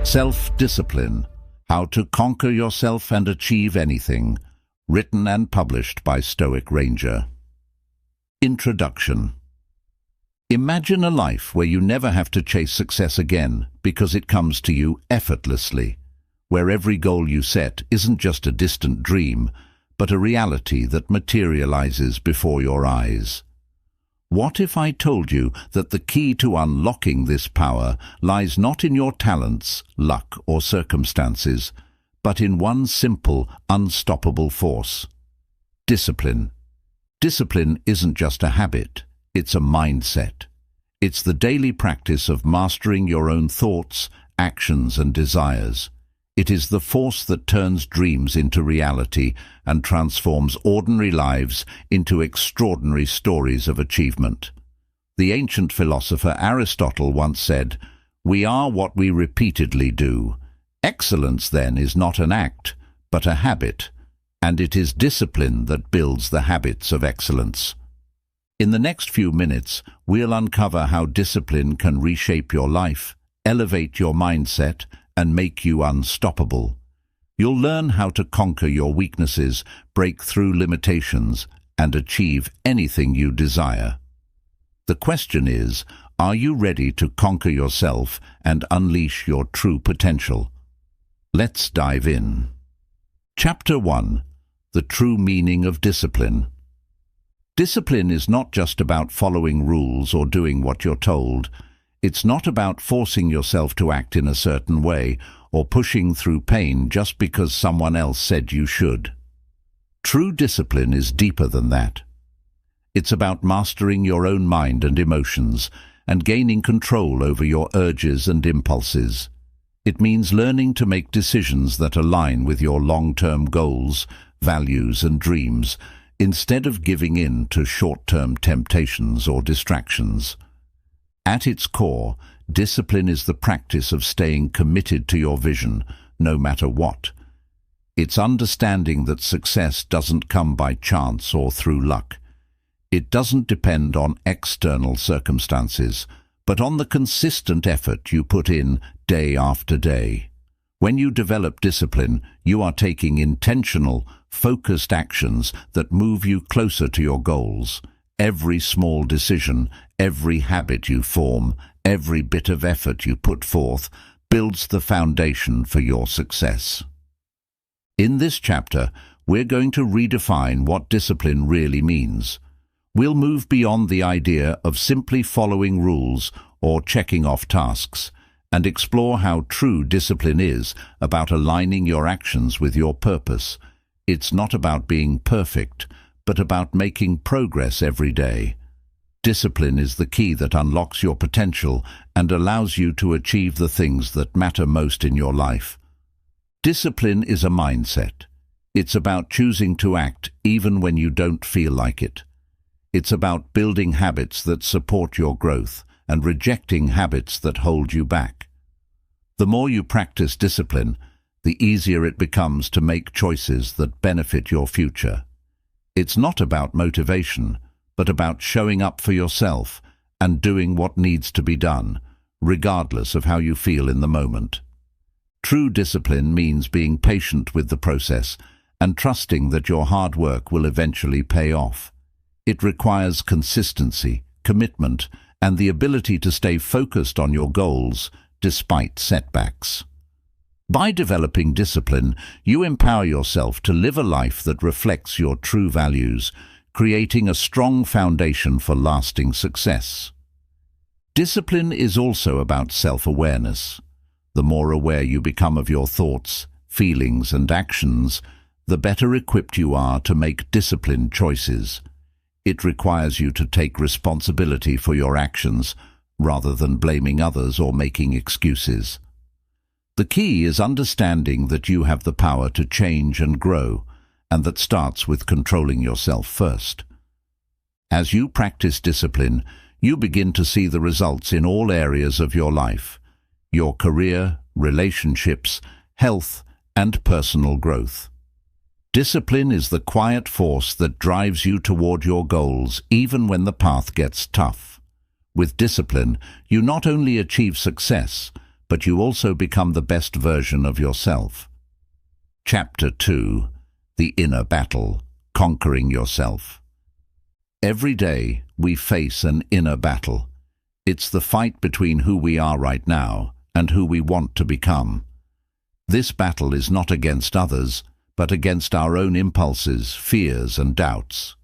Self-Discipline: How to Conquer Yourself and Achieve Anything, written and published by Stoic Ranger. Introduction. Imagine a life where you never have to chase success again because it comes to you effortlessly, where every goal you set isn't just a distant dream, but a reality that materializes before your eyes. What if I told you that the key to unlocking this power lies not in your talents, luck, or circumstances, but in one simple, unstoppable force: discipline. Discipline isn't just a habit, it's a mindset. It's the daily practice of mastering your own thoughts, actions, and desires. It is the force that turns dreams into reality and transforms ordinary lives into extraordinary stories of achievement. The ancient philosopher Aristotle once said, "We are what we repeatedly do." Excellence, then, is not an act, but a habit, and it is discipline that builds the habits of excellence. In the next few minutes, we'll uncover how discipline can reshape your life, elevate your mindset, and make you unstoppable. You'll learn how to conquer your weaknesses, break through limitations, and achieve anything you desire. The question is, are you ready to conquer yourself and unleash your true potential? Let's dive in. Chapter 1. The True Meaning of Discipline. Discipline is not just about following rules or doing what you're told. It's not about forcing yourself to act in a certain way or pushing through pain just because someone else said you should. True discipline is deeper than that. It's about mastering your own mind and emotions and gaining control over your urges and impulses. It means learning to make decisions that align with your long-term goals, values, and dreams, instead of giving in to short-term temptations or distractions. At its core, discipline is the practice of staying committed to your vision, no matter what. It's understanding that success doesn't come by chance or through luck. It doesn't depend on external circumstances, but on the consistent effort you put in day after day. When you develop discipline, you are taking intentional, focused actions that move you closer to your goals. Every small decision, every habit you form, every bit of effort you put forth builds the foundation for your success. In this chapter, we're going to redefine what discipline really means. We'll move beyond the idea of simply following rules or checking off tasks, and explore how true discipline is about aligning your actions with your purpose. It's not about being perfect, but about making progress every day. Discipline is the key that unlocks your potential and allows you to achieve the things that matter most in your life. Discipline is a mindset. It's about choosing to act even when you don't feel like it. It's about building habits that support your growth and rejecting habits that hold you back. The more you practice discipline, the easier it becomes to make choices that benefit your future. It's not about motivation, but about showing up for yourself and doing what needs to be done, regardless of how you feel in the moment. True discipline means being patient with the process and trusting that your hard work will eventually pay off. It requires consistency, commitment, and the ability to stay focused on your goals despite setbacks. By developing discipline, you empower yourself to live a life that reflects your true values, creating a strong foundation for lasting success. Discipline is also about self-awareness. The more aware you become of your thoughts, feelings, and actions, the better equipped you are to make disciplined choices. It requires you to take responsibility for your actions, rather than blaming others or making excuses. The key is understanding that you have the power to change and grow, and that starts with controlling yourself first. As you practice discipline, you begin to see the results in all areas of your life: your career, relationships, health, and personal growth. Discipline is the quiet force that drives you toward your goals even when the path gets tough. With discipline, you not only achieve success, but you also become the best version of yourself. Chapter 2. The Inner Battle, Conquering Yourself. Every day we face an inner battle. It's the fight between who we are right now and who we want to become. This battle is not against others, but against our own impulses, fears, and doubts.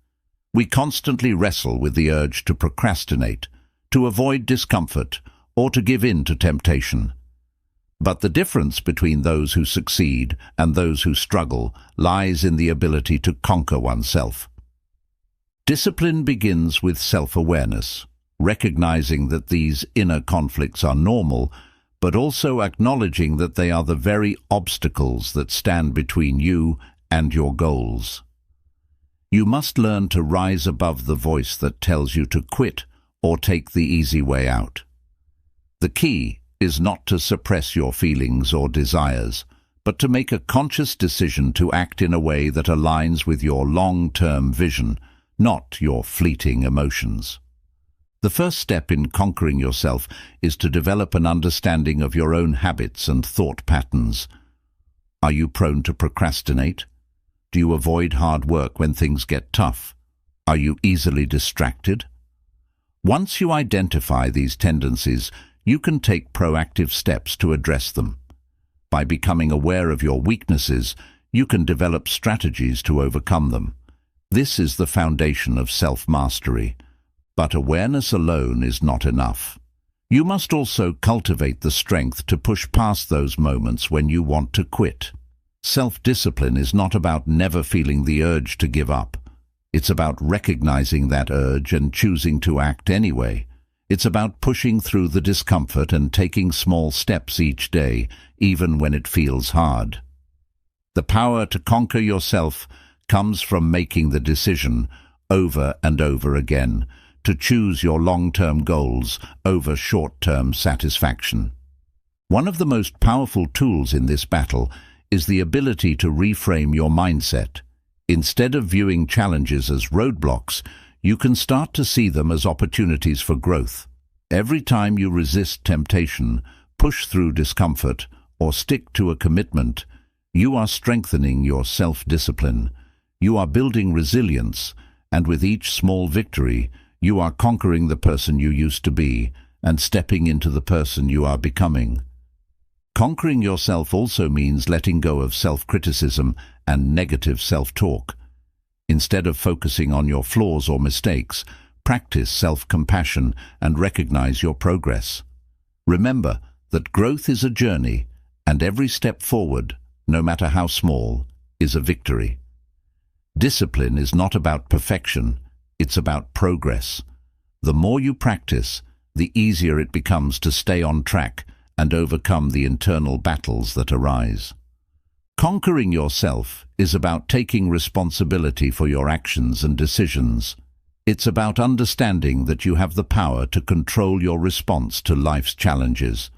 We constantly wrestle with the urge to procrastinate, to avoid discomfort, or to give in to temptation. But the difference between those who succeed and those who struggle lies in the ability to conquer oneself. Discipline begins with self-awareness, recognizing that these inner conflicts are normal, but also acknowledging that they are the very obstacles that stand between you and your goals. You must learn to rise above the voice that tells you to quit or take the easy way out. The key is not to suppress your feelings or desires, but to make a conscious decision to act in a way that aligns with your long-term vision, not your fleeting emotions. The first step in conquering yourself is to develop an understanding of your own habits and thought patterns. Are you prone to procrastinate? Do you avoid hard work when things get tough? Are you easily distracted? Once you identify these tendencies, you can take proactive steps to address them. By becoming aware of your weaknesses, you can develop strategies to overcome them. This is the foundation of self-mastery. But awareness alone is not enough. You must also cultivate the strength to push past those moments when you want to quit. Self-discipline is not about never feeling the urge to give up. It's about recognizing that urge and choosing to act anyway. It's about pushing through the discomfort and taking small steps each day, even when it feels hard. The power to conquer yourself comes from making the decision, over and over again, to choose your long-term goals over short-term satisfaction. One of the most powerful tools in this battle is the ability to reframe your mindset. Instead of viewing challenges as roadblocks, you can start to see them as opportunities for growth. Every time you resist temptation, push through discomfort, or stick to a commitment, you are strengthening your self-discipline. You are building resilience, and with each small victory, you are conquering the person you used to be and stepping into the person you are becoming. Conquering yourself also means letting go of self-criticism and negative self-talk. Instead of focusing on your flaws or mistakes, practice self-compassion and recognize your progress. Remember that growth is a journey, and every step forward, no matter how small, is a victory. Discipline is not about perfection, it's about progress. The more you practice, the easier it becomes to stay on track and overcome the internal battles that arise. Conquering yourself is about taking responsibility for your actions and decisions. It's about understanding that you have the power to control your response to life's challenges.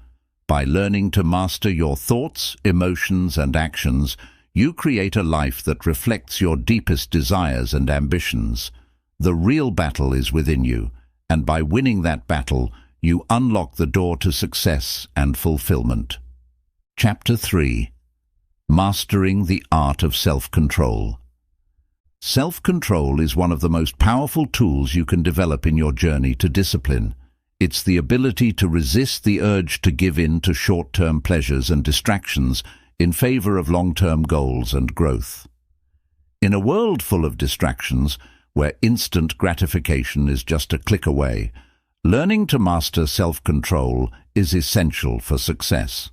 By learning to master your thoughts, emotions, and actions, you create a life that reflects your deepest desires and ambitions. The real battle is within you, and by winning that battle, you unlock the door to success and fulfillment. Chapter 3. Mastering the Art of Self-Control. Self-control is one of the most powerful tools you can develop in your journey to discipline. It's the ability to resist the urge to give in to short-term pleasures and distractions in favor of long-term goals and growth. In a world full of distractions, where instant gratification is just a click away, learning to master self-control is essential for success.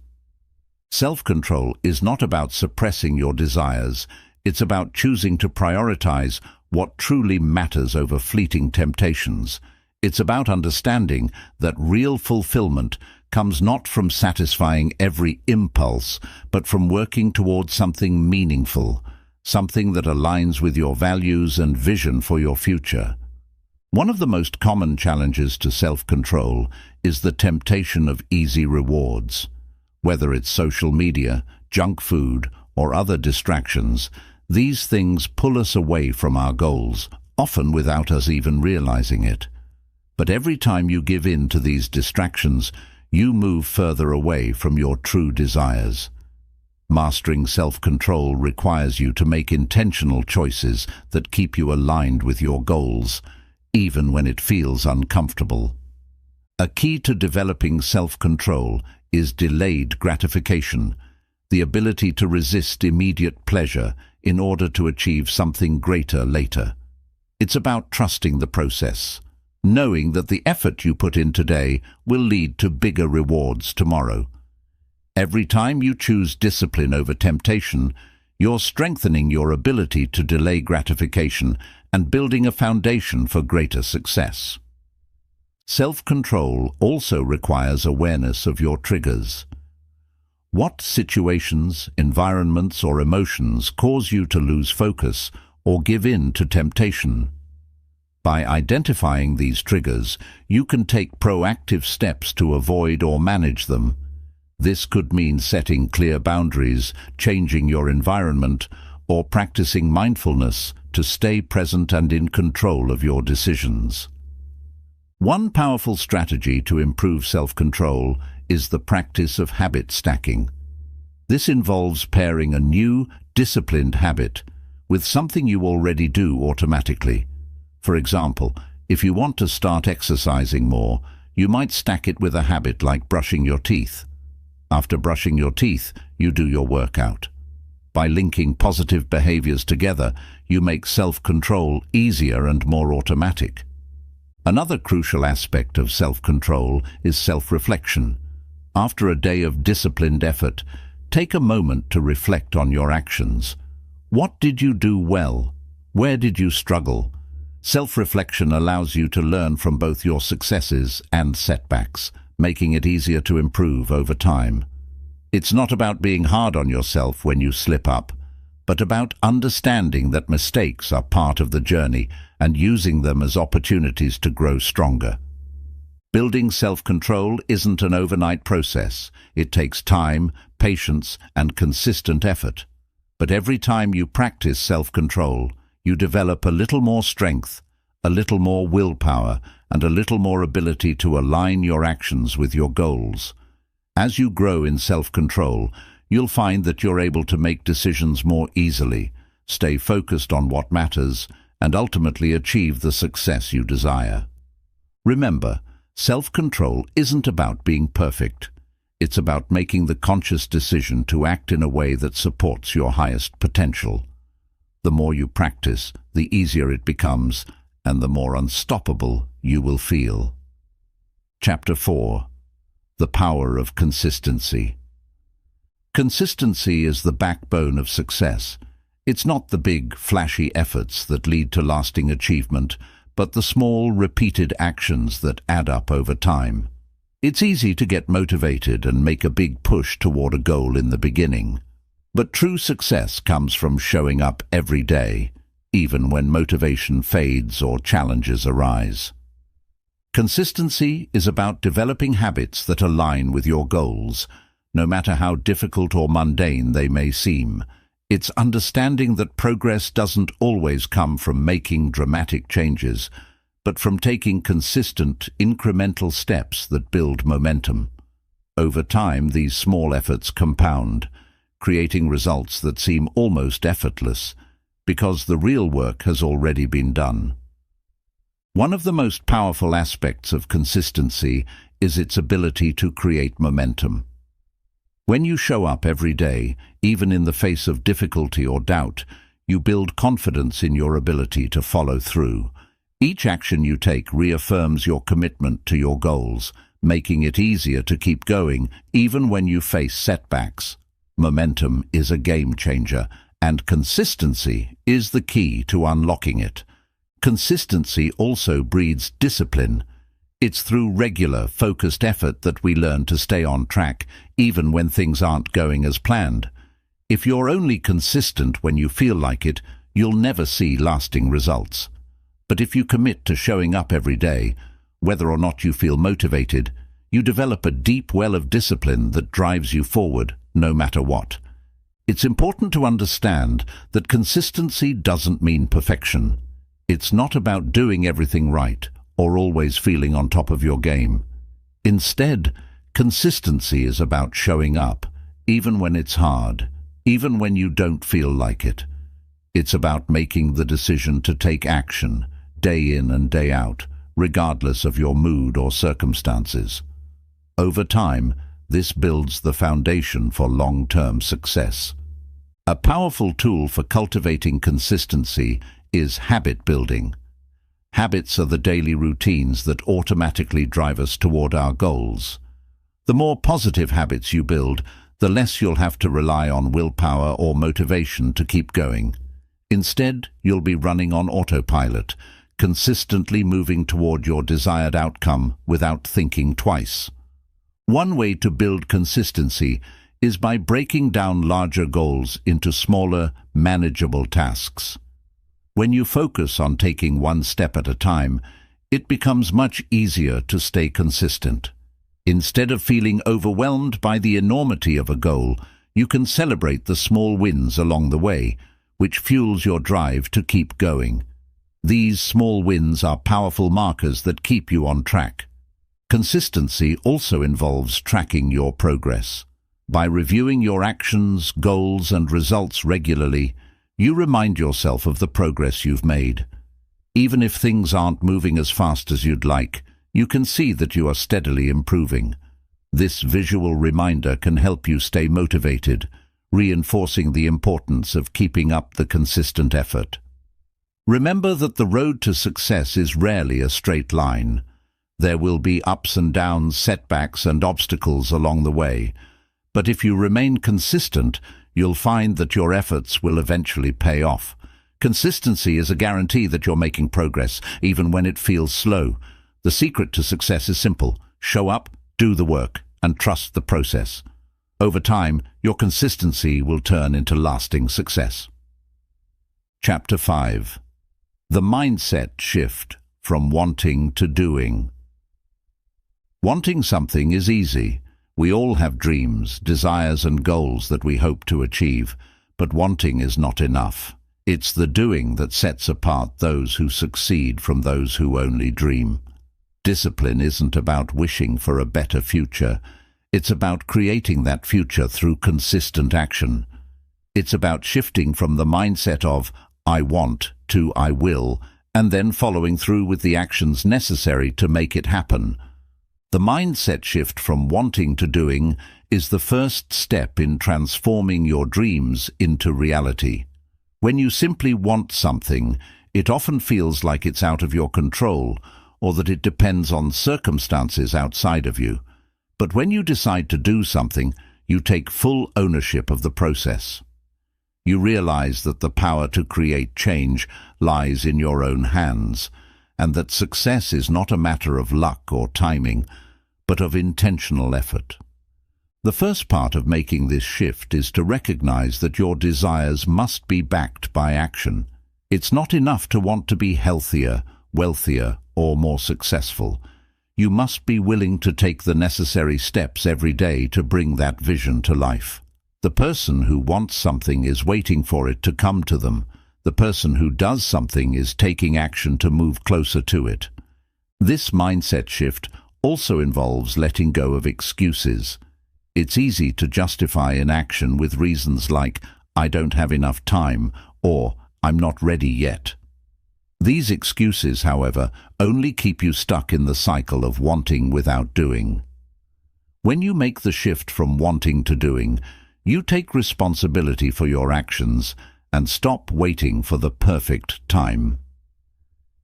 Self-control is not about suppressing your desires, it's about choosing to prioritize what truly matters over fleeting temptations. It's about understanding that real fulfillment comes not from satisfying every impulse, but from working towards something meaningful, something that aligns with your values and vision for your future. One of the most common challenges to self-control is the temptation of easy rewards. Whether it's social media, junk food, or other distractions, these things pull us away from our goals, often without us even realizing it. But every time you give in to these distractions, you move further away from your true desires. Mastering self-control requires you to make intentional choices that keep you aligned with your goals, even when it feels uncomfortable. A key to developing self-control is delayed gratification, the ability to resist immediate pleasure in order to achieve something greater later. It's about trusting the process, knowing that the effort you put in today will lead to bigger rewards tomorrow. Every time you choose discipline over temptation, you're strengthening your ability to delay gratification and building a foundation for greater success. Self-control also requires awareness of your triggers. What situations, environments, or emotions cause you to lose focus or give in to temptation? By identifying these triggers, you can take proactive steps to avoid or manage them. This could mean setting clear boundaries, changing your environment, or practicing mindfulness to stay present and in control of your decisions. One powerful strategy to improve self-control is the practice of habit stacking. This involves pairing a new, disciplined habit with something you already do automatically. For example, if you want to start exercising more, you might stack it with a habit like brushing your teeth. After brushing your teeth, you do your workout. By linking positive behaviors together, you make self-control easier and more automatic. Another crucial aspect of self-control is self-reflection. After a day of disciplined effort, take a moment to reflect on your actions. What did you do well? Where did you struggle? Self-reflection allows you to learn from both your successes and setbacks, making it easier to improve over time. It's not about being hard on yourself when you slip up, but about understanding that mistakes are part of the journey and using them as opportunities to grow stronger. Building self-control isn't an overnight process. It takes time, patience, and consistent effort. But every time you practice self-control, you develop a little more strength, a little more willpower, and a little more ability to align your actions with your goals. As you grow in self-control, you'll find that you're able to make decisions more easily, stay focused on what matters, and ultimately achieve the success you desire. Remember, self-control isn't about being perfect. It's about making the conscious decision to act in a way that supports your highest potential. The more you practice, the easier it becomes, and the more unstoppable you will feel. Chapter 4. The Power of Consistency. Consistency is the backbone of success. It's not the big, flashy efforts that lead to lasting achievement, but the small, repeated actions that add up over time. It's easy to get motivated and make a big push toward a goal in the beginning. But true success comes from showing up every day, even when motivation fades or challenges arise. Consistency is about developing habits that align with your goals, no matter how difficult or mundane they may seem. It's understanding that progress doesn't always come from making dramatic changes, but from taking consistent, incremental steps that build momentum. Over time, these small efforts compound, creating results that seem almost effortless, because the real work has already been done. One of the most powerful aspects of consistency is its ability to create momentum. When you show up every day, even in the face of difficulty or doubt, you build confidence in your ability to follow through. Each action you take reaffirms your commitment to your goals, making it easier to keep going even when you face setbacks. Momentum is a game changer, and consistency is the key to unlocking it. Consistency also breeds discipline. It's through regular, focused effort that we learn to stay on track, even when things aren't going as planned. If you're only consistent when you feel like it, you'll never see lasting results. But if you commit to showing up every day, whether or not you feel motivated, you develop a deep well of discipline that drives you forward, no matter what. It's important to understand that consistency doesn't mean perfection. It's not about doing everything right or always feeling on top of your game. Instead, Consistency is about showing up, even when it's hard, even when you don't feel like it. It's about making the decision to take action, day in and day out, regardless of your mood or circumstances. Over time, this builds the foundation for long-term success. A powerful tool for cultivating consistency is habit building. Habits are the daily routines that automatically drive us toward our goals. The more positive habits you build, the less you'll have to rely on willpower or motivation to keep going. Instead, you'll be running on autopilot, consistently moving toward your desired outcome without thinking twice. One way to build consistency is by breaking down larger goals into smaller, manageable tasks. When you focus on taking one step at a time, it becomes much easier to stay consistent. Instead of feeling overwhelmed by the enormity of a goal, you can celebrate the small wins along the way, which fuels your drive to keep going. These small wins are powerful markers that keep you on track. Consistency also involves tracking your progress. By reviewing your actions, goals, and results regularly, you remind yourself of the progress you've made. Even if things aren't moving as fast as you'd like, you can see that you are steadily improving. This visual reminder can help you stay motivated, reinforcing the importance of keeping up the consistent effort. Remember that the road to success is rarely a straight line. There will be ups and downs, setbacks, and obstacles along the way. But if you remain consistent, you'll find that your efforts will eventually pay off. Consistency is a guarantee that you're making progress, even when it feels slow. The secret to success is simple. Show up, do the work, and trust the process. Over time, your consistency will turn into lasting success. Chapter 5. The Mindset Shift from Wanting to Doing. Wanting something is easy. We all have dreams, desires, and goals that we hope to achieve, but wanting is not enough. It's the doing that sets apart those who succeed from those who only dream. Discipline isn't about wishing for a better future. It's about creating that future through consistent action. It's about shifting from the mindset of "I want" to "I will," and then following through with the actions necessary to make it happen. The mindset shift from wanting to doing is the first step in transforming your dreams into reality. When you simply want something, it often feels like it's out of your control, or that it depends on circumstances outside of you. But when you decide to do something, you take full ownership of the process. You realize that the power to create change lies in your own hands, and that success is not a matter of luck or timing, but of intentional effort. The first part of making this shift is to recognize that your desires must be backed by action. It's not enough to want to be healthier, wealthier, or more successful. You must be willing to take the necessary steps every day to bring that vision to life. The person who wants something is waiting for it to come to them. The person who does something is taking action to move closer to it. This mindset shift also involves letting go of excuses. It's easy to justify inaction with reasons like "I don't have enough time" or "I'm not ready yet." These excuses, however, only keep you stuck in the cycle of wanting without doing. When you make the shift from wanting to doing, you take responsibility for your actions and stop waiting for the perfect time.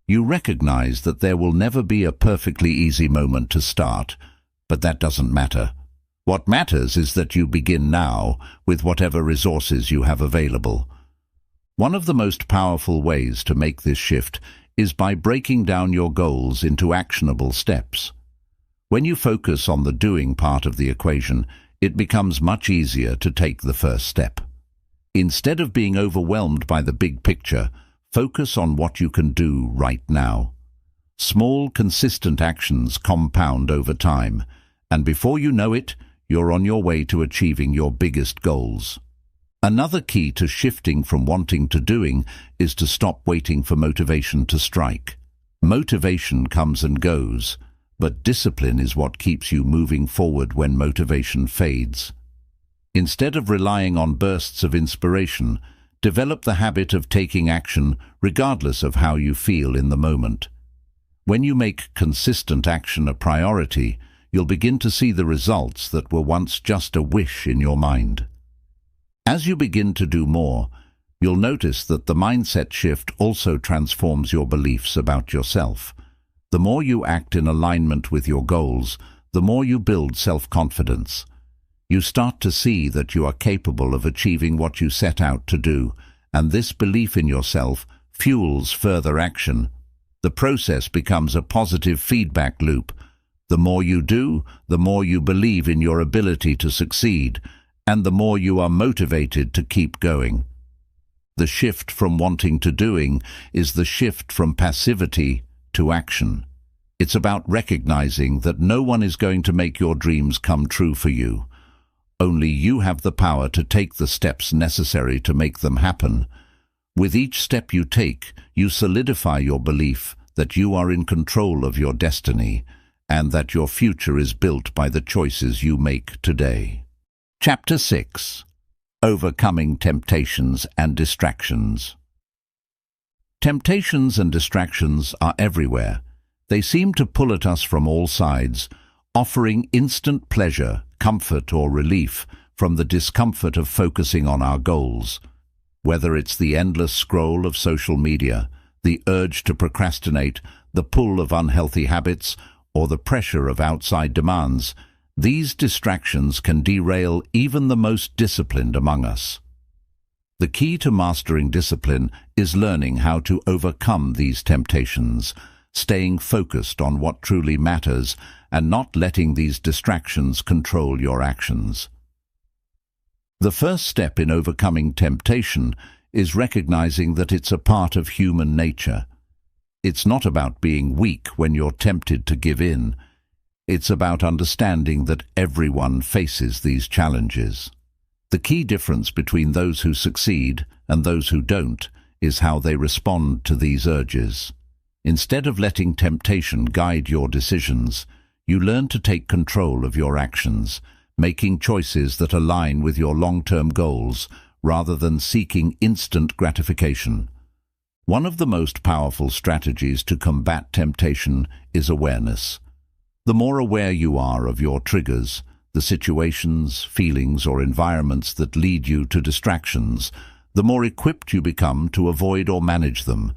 You recognize that there will never be a perfectly easy moment to start, but that doesn't matter. What matters is that you begin now with whatever resources you have available. One of the most powerful ways to make this shift is by breaking down your goals into actionable steps. When you focus on the doing part of the equation, it becomes much easier to take the first step. Instead of being overwhelmed by the big picture, focus on what you can do right now. Small, consistent actions compound over time, and before you know it, you're on your way to achieving your biggest goals. Another key to shifting from wanting to doing is to stop waiting for motivation to strike. Motivation comes and goes, but discipline is what keeps you moving forward when motivation fades. Instead of relying on bursts of inspiration, develop the habit of taking action regardless of how you feel in the moment. When you make consistent action a priority, you'll begin to see the results that were once just a wish in your mind. As you begin to do more, you'll notice that the mindset shift also transforms your beliefs about yourself. The more you act in alignment with your goals, the more you build self-confidence. You start to see that you are capable of achieving what you set out to do, and this belief in yourself fuels further action. The process becomes a positive feedback loop. The more you do, the more you believe in your ability to succeed, and the more you are motivated to keep going. The shift from wanting to doing is the shift from passivity to action. It's about recognizing that no one is going to make your dreams come true for you. Only you have the power to take the steps necessary to make them happen. With each step you take, you solidify your belief that you are in control of your destiny and that your future is built by the choices you make today. Chapter 6. Overcoming Temptations and Distractions. Temptations and distractions are everywhere. They seem to pull at us from all sides, offering instant pleasure, comfort or relief from the discomfort of focusing on our goals. Whether it's the endless scroll of social media, the urge to procrastinate, the pull of unhealthy habits, or the pressure of outside demands, these distractions can derail even the most disciplined among us. The key to mastering discipline is learning how to overcome these temptations, staying focused on what truly matters, and not letting these distractions control your actions. The first step in overcoming temptation is recognizing that it's a part of human nature. It's not about being weak when you're tempted to give in. It's about understanding that everyone faces these challenges. The key difference between those who succeed and those who don't is how they respond to these urges. Instead of letting temptation guide your decisions, you learn to take control of your actions, making choices that align with your long-term goals rather than seeking instant gratification. One of the most powerful strategies to combat temptation is awareness. The more aware you are of your triggers, the situations, feelings, or environments that lead you to distractions, the more equipped you become to avoid or manage them.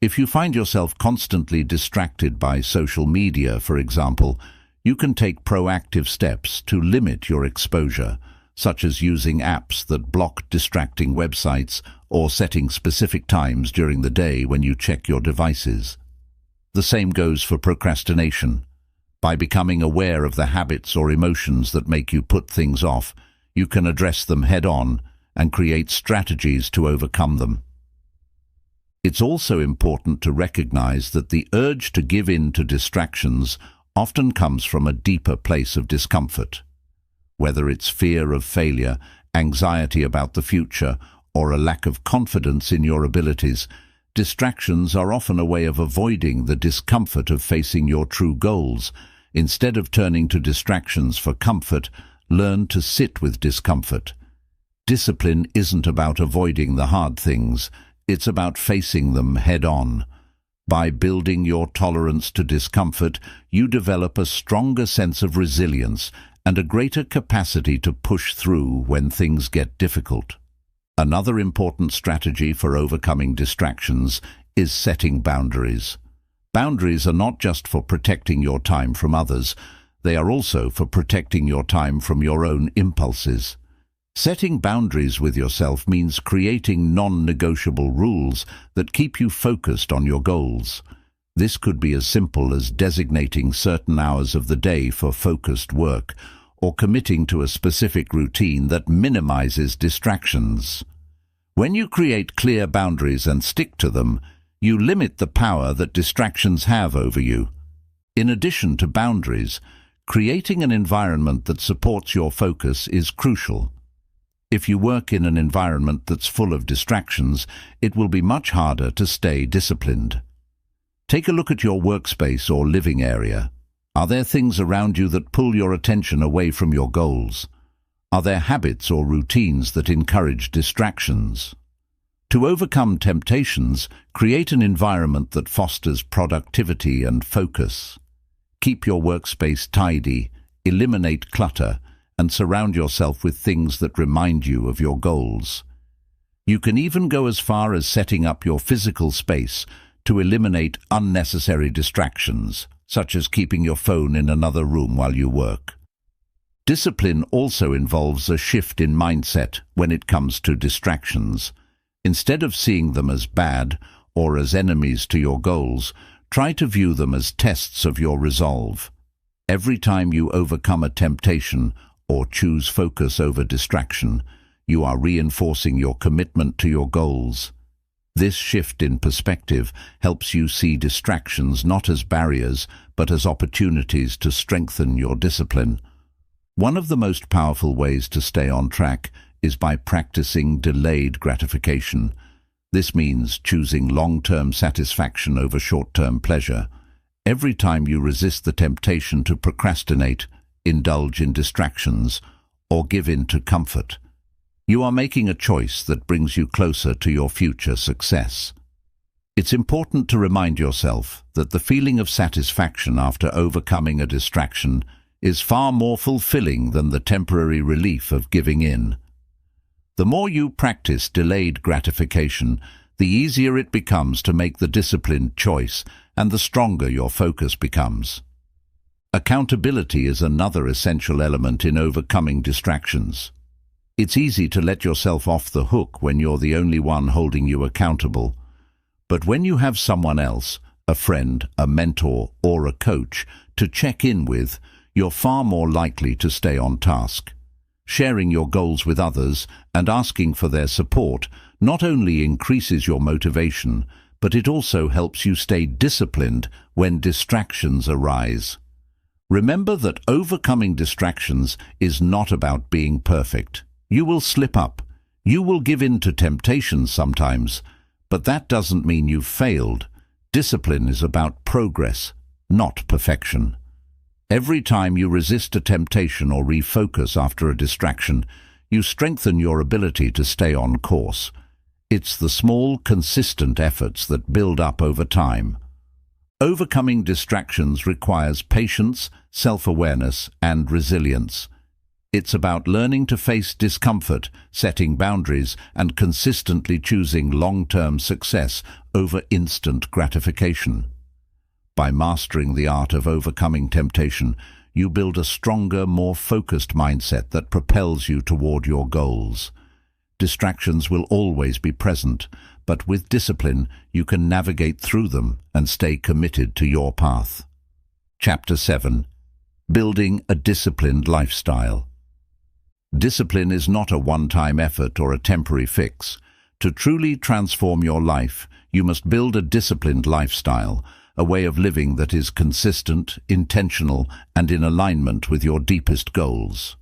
If you find yourself constantly distracted by social media, for example, you can take proactive steps to limit your exposure, such as using apps that block distracting websites or setting specific times during the day when you check your devices. The same goes for procrastination. By becoming aware of the habits or emotions that make you put things off, you can address them head-on and create strategies to overcome them. It's also important to recognize that the urge to give in to distractions often comes from a deeper place of discomfort. Whether it's fear of failure, anxiety about the future, or a lack of confidence in your abilities, distractions are often a way of avoiding the discomfort of facing your true goals. Instead of turning to distractions for comfort, learn to sit with discomfort. Discipline isn't about avoiding the hard things, it's about facing them head-on. By building your tolerance to discomfort, you develop a stronger sense of resilience and a greater capacity to push through when things get difficult. Another important strategy for overcoming distractions is setting boundaries. Boundaries are not just for protecting your time from others, they are also for protecting your time from your own impulses. Setting boundaries with yourself means creating non-negotiable rules that keep you focused on your goals. This could be as simple as designating certain hours of the day for focused work, or committing to a specific routine that minimizes distractions. When you create clear boundaries and stick to them, you limit the power that distractions have over you. In addition to boundaries, creating an environment that supports your focus is crucial. If you work in an environment that's full of distractions, it will be much harder to stay disciplined. Take a look at your workspace or living area. Are there things around you that pull your attention away from your goals? Are there habits or routines that encourage distractions? To overcome temptations, create an environment that fosters productivity and focus. Keep your workspace tidy, eliminate clutter, and surround yourself with things that remind you of your goals. You can even go as far as setting up your physical space to eliminate unnecessary distractions, such as keeping your phone in another room while you work. Discipline also involves a shift in mindset when it comes to distractions. Instead of seeing them as bad or as enemies to your goals, try to view them as tests of your resolve. Every time you overcome a temptation or choose focus over distraction, you are reinforcing your commitment to your goals. This shift in perspective helps you see distractions not as barriers, but as opportunities to strengthen your discipline. One of the most powerful ways to stay on track is by practicing delayed gratification. This means choosing long-term satisfaction over short-term pleasure. Every time you resist the temptation to procrastinate, indulge in distractions, or give in to comfort, you are making a choice that brings you closer to your future success. It's important to remind yourself that the feeling of satisfaction after overcoming a distraction is far more fulfilling than the temporary relief of giving in. The more you practice delayed gratification, the easier it becomes to make the disciplined choice and the stronger your focus becomes. Accountability is another essential element in overcoming distractions. It's easy to let yourself off the hook when you're the only one holding you accountable. But when you have someone else, a friend, a mentor, or a coach, to check in with, you're far more likely to stay on task. Sharing your goals with others and asking for their support not only increases your motivation, but it also helps you stay disciplined when distractions arise. Remember that overcoming distractions is not about being perfect. You will slip up. You will give in to temptations sometimes, but that doesn't mean you've failed. Discipline is about progress, not perfection. Every time you resist a temptation or refocus after a distraction, you strengthen your ability to stay on course. It's the small, consistent efforts that build up over time. Overcoming distractions requires patience, self-awareness, and resilience. It's about learning to face discomfort, setting boundaries, and consistently choosing long-term success over instant gratification. By mastering the art of overcoming temptation, you build a stronger, more focused mindset that propels you toward your goals. Distractions will always be present, but with discipline, you can navigate through them and stay committed to your path. Chapter 7. Building a disciplined lifestyle. Discipline is not a one-time effort or a temporary fix. To truly transform your life, you must build a disciplined lifestyle, a way of living that is consistent, intentional, and in alignment with your deepest goals.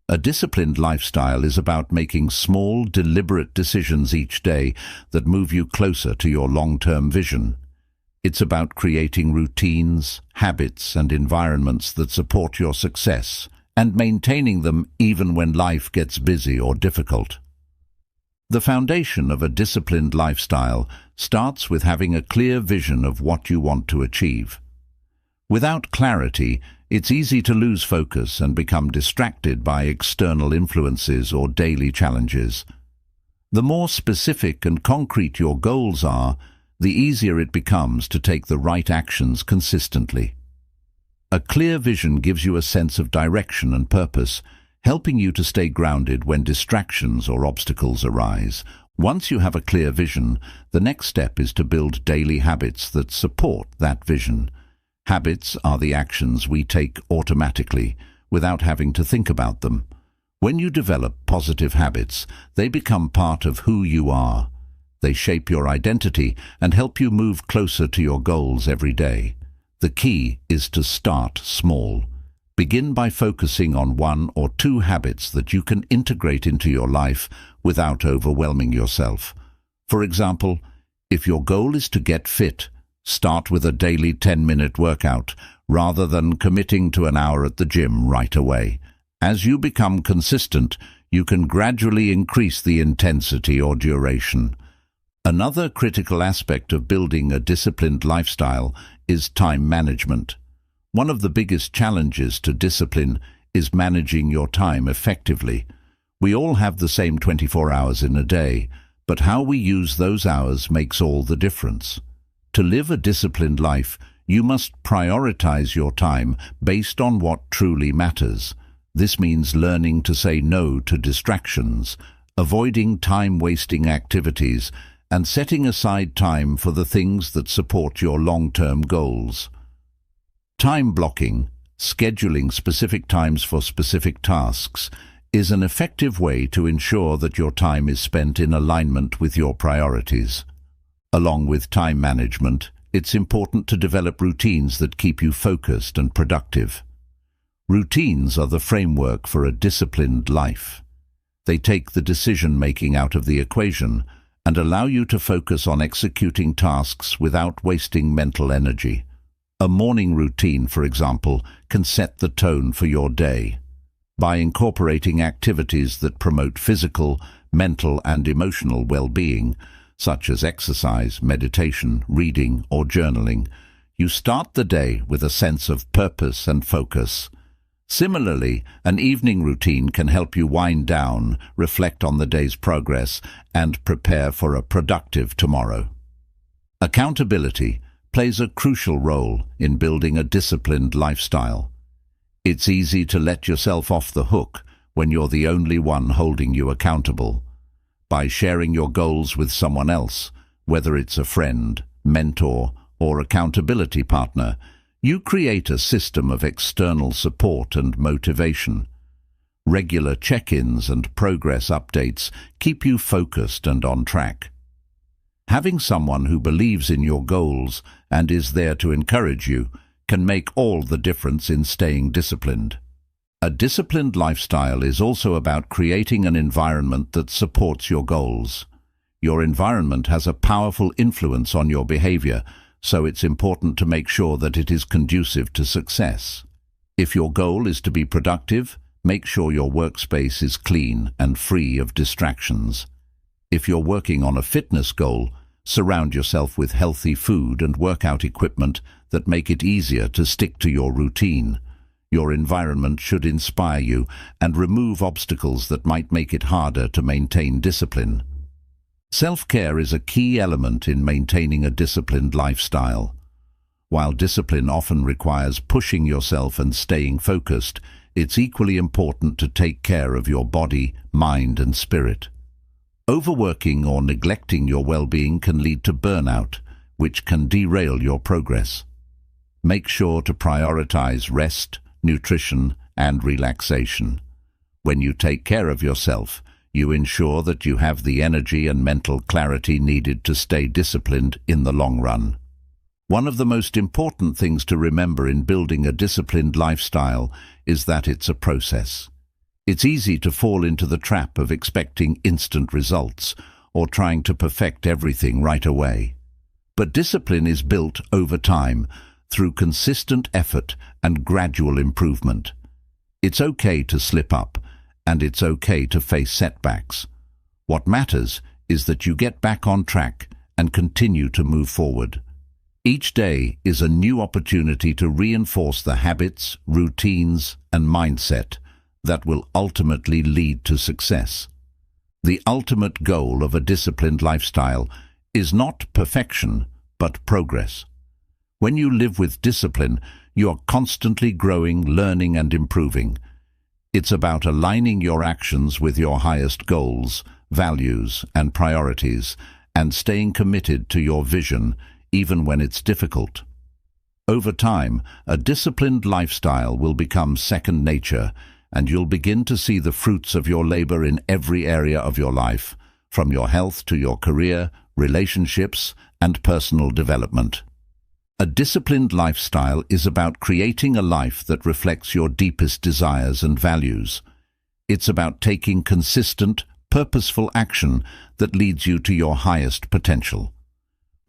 A disciplined lifestyle is about making small, deliberate decisions each day that move you closer to your long-term vision. It's about creating routines, habits, and environments that support your success, and maintaining them even when life gets busy or difficult. The foundation of a disciplined lifestyle starts with having a clear vision of what you want to achieve. Without clarity, it's easy to lose focus and become distracted by external influences or daily challenges. The more specific and concrete your goals are, the easier it becomes to take the right actions consistently. A clear vision gives you a sense of direction and purpose, helping you to stay grounded when distractions or obstacles arise. Once you have a clear vision, the next step is to build daily habits that support that vision. Habits are the actions we take automatically, without having to think about them. When you develop positive habits, they become part of who you are. They shape your identity and help you move closer to your goals every day. The key is to start small. Begin by focusing on 1 or 2 habits that you can integrate into your life without overwhelming yourself. For example, if your goal is to get fit, Start with a daily 10-minute workout, rather than committing to an hour at the gym right away. As you become consistent, you can gradually increase the intensity or duration. Another critical aspect of building a disciplined lifestyle is time management. One of the biggest challenges to discipline is managing your time effectively. We all have the same 24 hours in a day, but how we use those hours makes all the difference. To live a disciplined life, you must prioritize your time based on what truly matters. This means learning to say no to distractions, avoiding time-wasting activities, and setting aside time for the things that support your long-term goals. Time blocking, scheduling specific times for specific tasks, is an effective way to ensure that your time is spent in alignment with your priorities. Along with time management, it's important to develop routines that keep you focused and productive. Routines are the framework for a disciplined life. They take the decision-making out of the equation and allow you to focus on executing tasks without wasting mental energy. A morning routine, for example, can set the tone for your day. By incorporating activities that promote physical, mental, and emotional well-being, such as exercise, meditation, reading, or journaling, you start the day with a sense of purpose and focus. Similarly, an evening routine can help you wind down, reflect on the day's progress, and prepare for a productive tomorrow. Accountability plays a crucial role in building a disciplined lifestyle. It's easy to let yourself off the hook when you're the only one holding you accountable. By sharing your goals with someone else, whether it's a friend, mentor, or accountability partner, you create a system of external support and motivation. Regular check-ins and progress updates keep you focused and on track. Having someone who believes in your goals and is there to encourage you can make all the difference in staying disciplined. A disciplined lifestyle is also about creating an environment that supports your goals. Your environment has a powerful influence on your behavior, so it's important to make sure that it is conducive to success. If your goal is to be productive, make sure your workspace is clean and free of distractions. If you're working on a fitness goal, surround yourself with healthy food and workout equipment that make it easier to stick to your routine. Your environment should inspire you and remove obstacles that might make it harder to maintain discipline. Self-care is a key element in maintaining a disciplined lifestyle. While discipline often requires pushing yourself and staying focused, it's equally important to take care of your body, mind, and spirit. Overworking or neglecting your well-being can lead to burnout, which can derail your progress. Make sure to prioritize rest, nutrition, and relaxation. When you take care of yourself, you ensure that you have the energy and mental clarity needed to stay disciplined in the long run. One of the most important things to remember in building a disciplined lifestyle is that it's a process. It's easy to fall into the trap of expecting instant results or trying to perfect everything right away. But discipline is built over time, through consistent effort and gradual improvement. It's okay to slip up, and it's okay to face setbacks. What matters is that you get back on track and continue to move forward. Each day is a new opportunity to reinforce the habits, routines, and mindset that will ultimately lead to success. The ultimate goal of a disciplined lifestyle is not perfection, but progress. When you live with discipline, you are constantly growing, learning, and improving. It's about aligning your actions with your highest goals, values, and priorities, and staying committed to your vision, even when it's difficult. Over time, a disciplined lifestyle will become second nature, and you'll begin to see the fruits of your labor in every area of your life, from your health to your career, relationships, and personal development. A disciplined lifestyle is about creating a life that reflects your deepest desires and values. It's about taking consistent, purposeful action that leads you to your highest potential.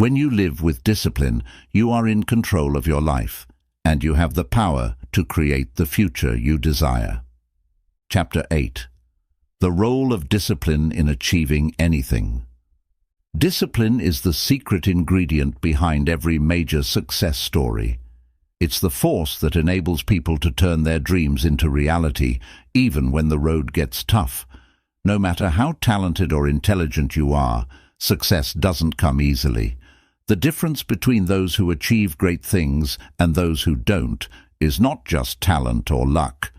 When you live with discipline, you are in control of your life, and you have the power to create the future you desire. Chapter 8. The role of discipline in achieving anything. Discipline is the secret ingredient behind every major success story. It's the force that enables people to turn their dreams into reality, even when the road gets tough. No matter how talented or intelligent you are, success doesn't come easily. The difference between those who achieve great things and those who don't is not just talent or luck,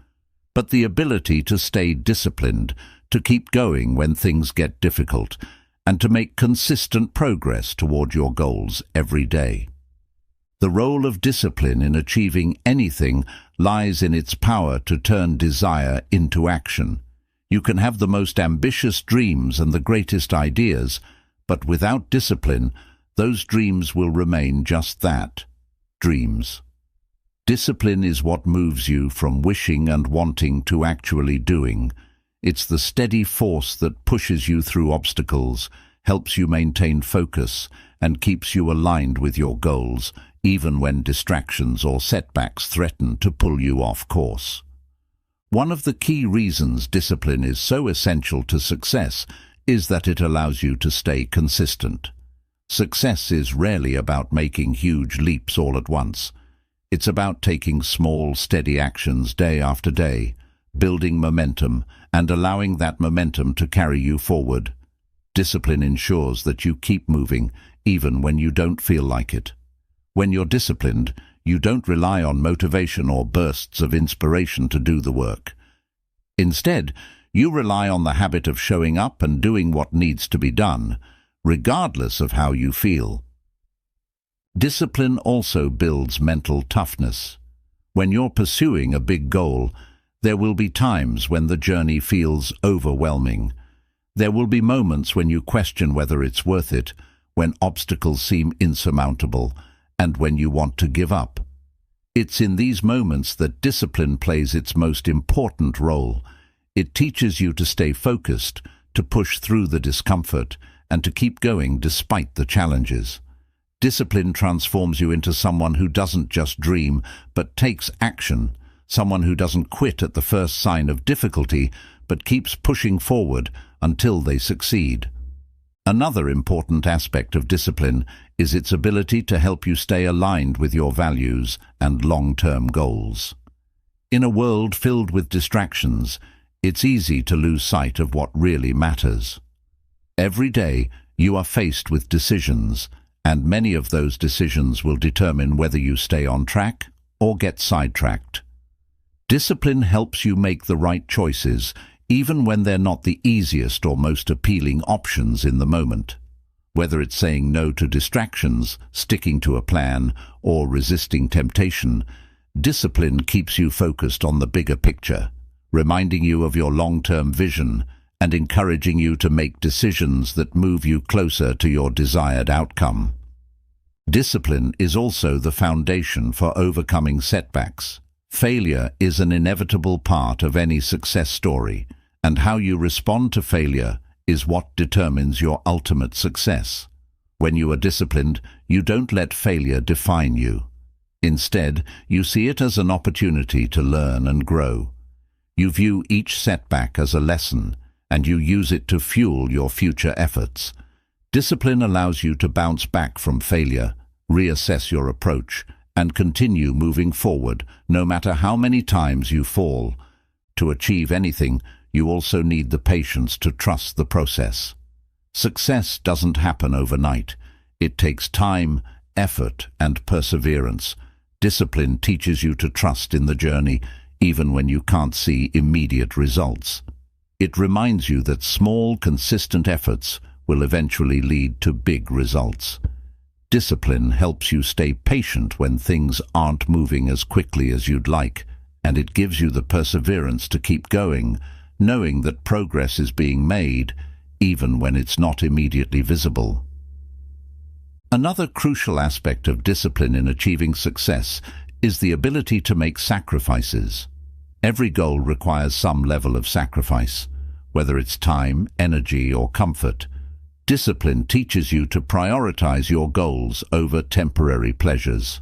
but the ability to stay disciplined, to keep going when things get difficult, and to make consistent progress toward your goals every day. The role of discipline in achieving anything lies in its power to turn desire into action. You can have the most ambitious dreams and the greatest ideas, but without discipline, those dreams will remain just that, dreams. Discipline is what moves you from wishing and wanting to actually doing. It's the steady force that pushes you through obstacles, helps you maintain focus, and keeps you aligned with your goals, even when distractions or setbacks threaten to pull you off course. One of the key reasons discipline is so essential to success is that it allows you to stay consistent. Success is rarely about making huge leaps all at once. It's about taking small, steady actions day after day, building momentum, and allowing that momentum to carry you forward. Discipline ensures that you keep moving, even when you don't feel like it. When you're disciplined, you don't rely on motivation or bursts of inspiration to do the work. Instead, you rely on the habit of showing up and doing what needs to be done, regardless of how you feel. Discipline also builds mental toughness. When you're pursuing a big goal, there will be times when the journey feels overwhelming. There will be moments when you question whether it's worth it, when obstacles seem insurmountable, and when you want to give up. It's in these moments that discipline plays its most important role. It teaches you to stay focused, to push through the discomfort, and to keep going despite the challenges. Discipline transforms you into someone who doesn't just dream, but takes action, someone who doesn't quit at the first sign of difficulty, but keeps pushing forward until they succeed. Another important aspect of discipline is its ability to help you stay aligned with your values and long-term goals. In a world filled with distractions, it's easy to lose sight of what really matters. Every day, you are faced with decisions, and many of those decisions will determine whether you stay on track or get sidetracked. Discipline helps you make the right choices, even when they're not the easiest or most appealing options in the moment. Whether it's saying no to distractions, sticking to a plan, or resisting temptation, discipline keeps you focused on the bigger picture, reminding you of your long-term vision and encouraging you to make decisions that move you closer to your desired outcome. Discipline is also the foundation for overcoming setbacks. Failure is an inevitable part of any success story, and how you respond to failure is what determines your ultimate success. When you are disciplined, you don't let failure define you. Instead, you see it as an opportunity to learn and grow. You view each setback as a lesson, and you use it to fuel your future efforts. Discipline allows you to bounce back from failure, reassess your approach, and continue moving forward, no matter how many times you fall. To achieve anything, you also need the patience to trust the process. Success doesn't happen overnight. It takes time, effort, and perseverance. Discipline teaches you to trust in the journey, even when you can't see immediate results. It reminds you that small, consistent efforts will eventually lead to big results. Discipline helps you stay patient when things aren't moving as quickly as you'd like, and it gives you the perseverance to keep going, knowing that progress is being made, even when it's not immediately visible. Another crucial aspect of discipline in achieving success is the ability to make sacrifices. Every goal requires some level of sacrifice, whether it's time, energy, or comfort. Discipline teaches you to prioritize your goals over temporary pleasures.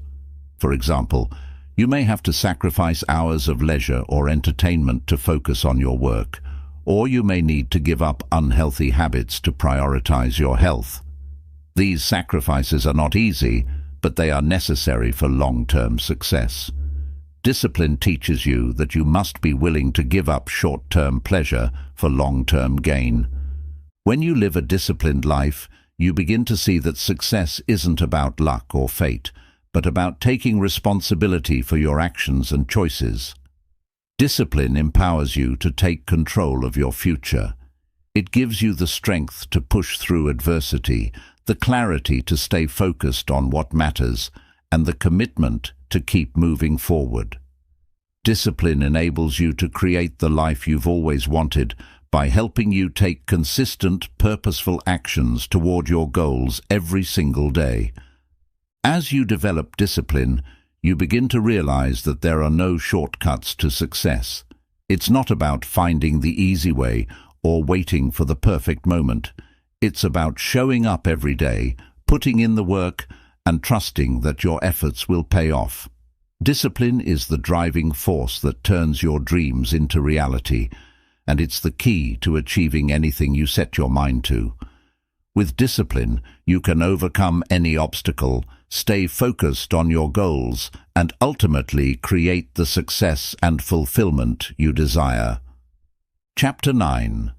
For example, you may have to sacrifice hours of leisure or entertainment to focus on your work, or you may need to give up unhealthy habits to prioritize your health. These sacrifices are not easy, but they are necessary for long-term success. Discipline teaches you that you must be willing to give up short-term pleasure for long-term gain. When you live a disciplined life, you begin to see that success isn't about luck or fate, but about taking responsibility for your actions and choices. Discipline empowers you to take control of your future. It gives you the strength to push through adversity, the clarity to stay focused on what matters, and the commitment to keep moving forward. Discipline enables you to create the life you've always wanted by helping you take consistent, purposeful actions toward your goals every single day. As you develop discipline, you begin to realize that there are no shortcuts to success. It's not about finding the easy way or waiting for the perfect moment. It's about showing up every day, putting in the work, and trusting that your efforts will pay off. Discipline is the driving force that turns your dreams into reality, and it's the key to achieving anything you set your mind to. With discipline, you can overcome any obstacle, stay focused on your goals, and ultimately create the success and fulfillment you desire. Chapter 9.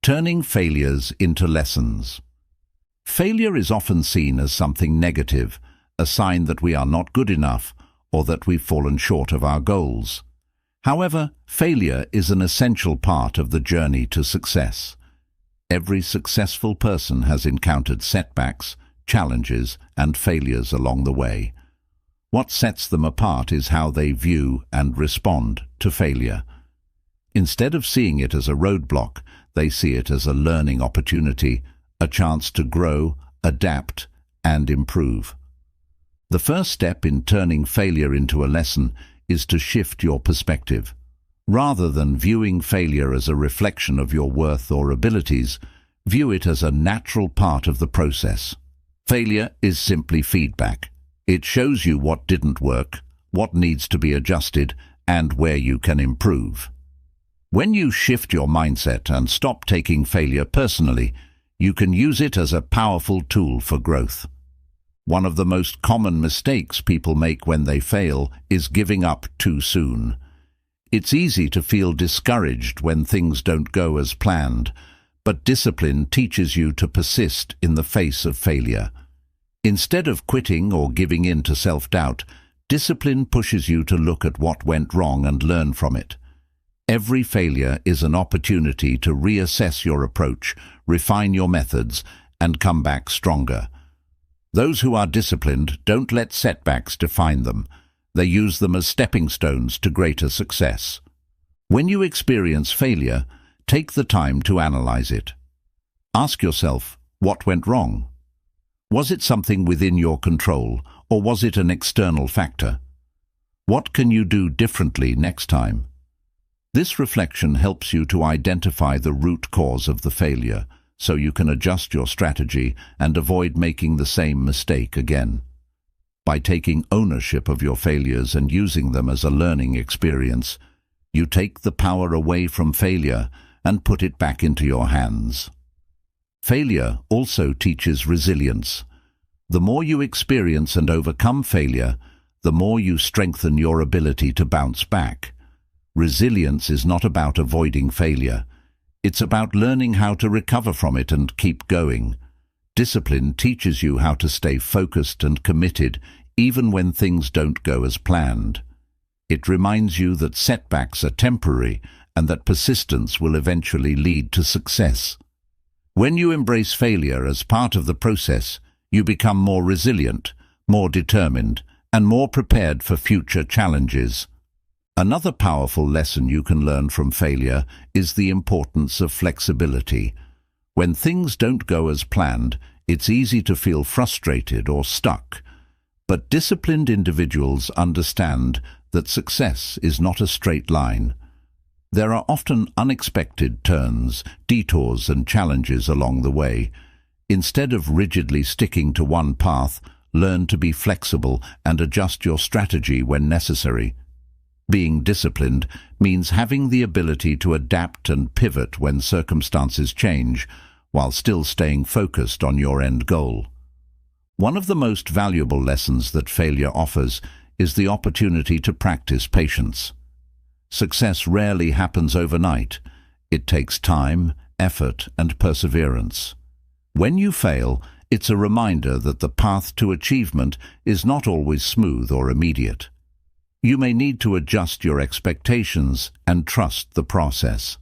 Turning failures into lessons. Failure is often seen as something negative, a sign that we are not good enough or that we've fallen short of our goals. However, failure is an essential part of the journey to success. Every successful person has encountered setbacks, challenges, and failures along the way. What sets them apart is how they view and respond to failure. Instead of seeing it as a roadblock, they see it as a learning opportunity, a chance to grow, adapt, and improve. The first step in turning failure into a lesson is to shift your perspective. Rather than viewing failure as a reflection of your worth or abilities, view it as a natural part of the process. Failure is simply feedback. It shows you what didn't work, what needs to be adjusted, and where you can improve. When you shift your mindset and stop taking failure personally, you can use it as a powerful tool for growth. One of the most common mistakes people make when they fail is giving up too soon. It's easy to feel discouraged when things don't go as planned, but discipline teaches you to persist in the face of failure. Instead of quitting or giving in to self-doubt, discipline pushes you to look at what went wrong and learn from it. Every failure is an opportunity to reassess your approach, refine your methods, and come back stronger. Those who are disciplined don't let setbacks define them. They use them as stepping stones to greater success. When you experience failure, take the time to analyze it. Ask yourself, what went wrong? Was it something within your control, or was it an external factor? What can you do differently next time? This reflection helps you to identify the root cause of the failure, so you can adjust your strategy and avoid making the same mistake again. By taking ownership of your failures and using them as a learning experience, you take the power away from failure and put it back into your hands. Failure also teaches resilience. The more you experience and overcome failure, the more you strengthen your ability to bounce back. Resilience is not about avoiding failure. It's about learning how to recover from it and keep going. Discipline teaches you how to stay focused and committed even when things don't go as planned. It reminds you that setbacks are temporary and that persistence will eventually lead to success. When you embrace failure as part of the process, you become more resilient, more determined, and more prepared for future challenges. Another powerful lesson you can learn from failure is the importance of flexibility. When things don't go as planned, it's easy to feel frustrated or stuck. But disciplined individuals understand that success is not a straight line. There are often unexpected turns, detours, and challenges along the way. Instead of rigidly sticking to one path, learn to be flexible and adjust your strategy when necessary. Being disciplined means having the ability to adapt and pivot when circumstances change, while still staying focused on your end goal. One of the most valuable lessons that failure offers is the opportunity to practice patience. Success rarely happens overnight. It takes time, effort, and perseverance. When you fail, it's a reminder that the path to achievement is not always smooth or immediate. You may need to adjust your expectations and trust the process.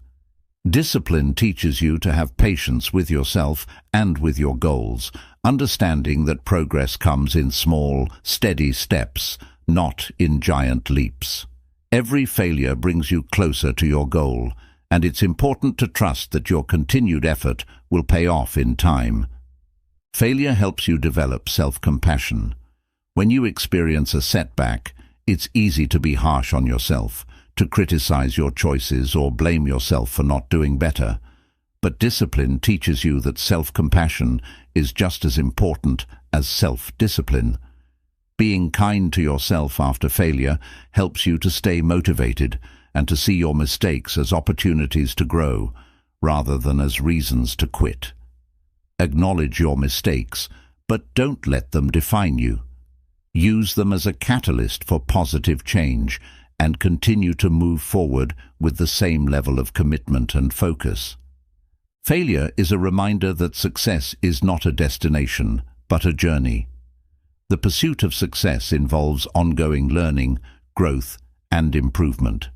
Discipline teaches you to have patience with yourself and with your goals, understanding that progress comes in small, steady steps, not in giant leaps. Every failure brings you closer to your goal, and it's important to trust that your continued effort will pay off in time. Failure helps you develop self-compassion. When you experience a setback, it's easy to be harsh on yourself, to criticize your choices or blame yourself for not doing better. But discipline teaches you that self-compassion is just as important as self-discipline. Being kind to yourself after failure helps you to stay motivated and to see your mistakes as opportunities to grow, rather than as reasons to quit. Acknowledge your mistakes, but don't let them define you. Use them as a catalyst for positive change and continue to move forward with the same level of commitment and focus. Failure is a reminder that success is not a destination, but a journey. The pursuit of success involves ongoing learning, growth, and improvement.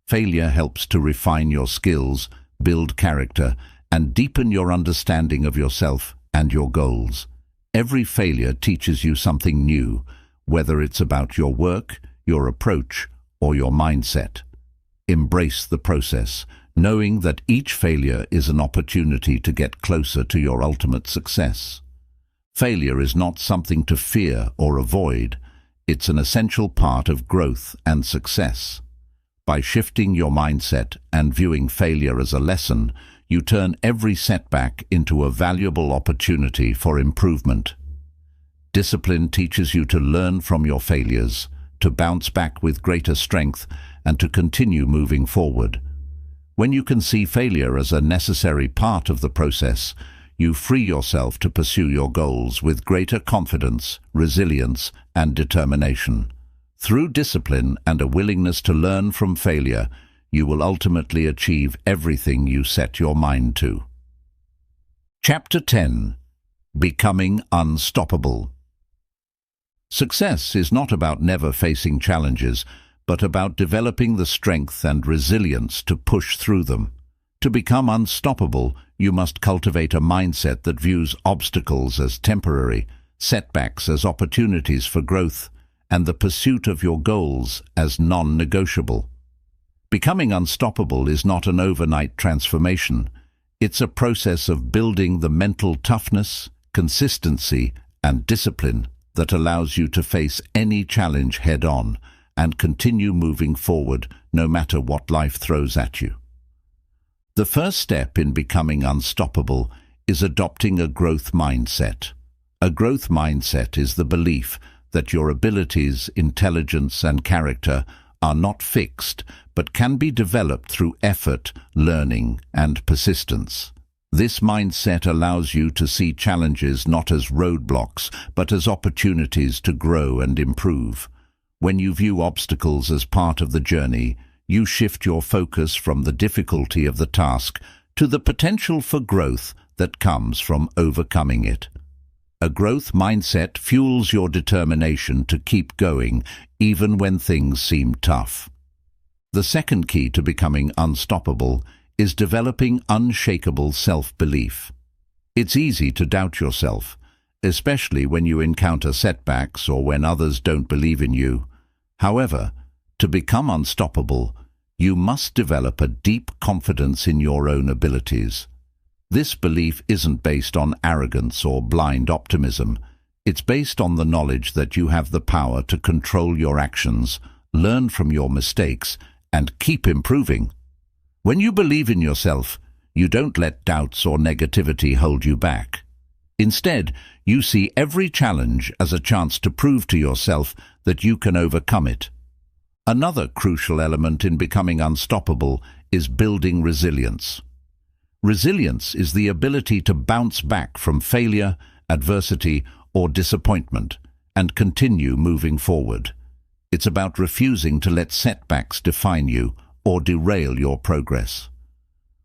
Failure helps to refine your skills, build character, and deepen your understanding of yourself and your goals. Every failure teaches you something new, whether it's about your work, your approach, or your mindset. Embrace the process, knowing that each failure is an opportunity to get closer to your ultimate success. Failure is not something to fear or avoid. It's an essential part of growth and success. By shifting your mindset and viewing failure as a lesson, you turn every setback into a valuable opportunity for improvement. Discipline teaches you to learn from your failures, to bounce back with greater strength, and to continue moving forward. When you can see failure as a necessary part of the process, you free yourself to pursue your goals with greater confidence, resilience, and determination. Through discipline and a willingness to learn from failure, you will ultimately achieve everything you set your mind to. Chapter 10. Becoming Unstoppable. Success is not about never facing challenges, but about developing the strength and resilience to push through them. To become unstoppable, you must cultivate a mindset that views obstacles as temporary, setbacks as opportunities for growth, and the pursuit of your goals as non-negotiable. Becoming unstoppable is not an overnight transformation. It's a process of building the mental toughness, consistency, and discipline that allows you to face any challenge head-on and continue moving forward no matter what life throws at you. The first step in becoming unstoppable is adopting a growth mindset. A growth mindset is the belief that your abilities, intelligence, and character are not fixed, but can be developed through effort, learning, and persistence. This mindset allows you to see challenges not as roadblocks, but as opportunities to grow and improve. When you view obstacles as part of the journey, you shift your focus from the difficulty of the task to the potential for growth that comes from overcoming it. A growth mindset fuels your determination to keep going, even when things seem tough. The second key to becoming unstoppable is developing unshakable self-belief. It's easy to doubt yourself, especially when you encounter setbacks or when others don't believe in you. However, to become unstoppable, you must develop a deep confidence in your own abilities. This belief isn't based on arrogance or blind optimism. It's based on the knowledge that you have the power to control your actions, learn from your mistakes, and keep improving. When you believe in yourself, you don't let doubts or negativity hold you back. Instead, you see every challenge as a chance to prove to yourself that you can overcome it. Another crucial element in becoming unstoppable is building resilience. Resilience is the ability to bounce back from failure, adversity, or disappointment and continue moving forward. It's about refusing to let setbacks define you or derail your progress.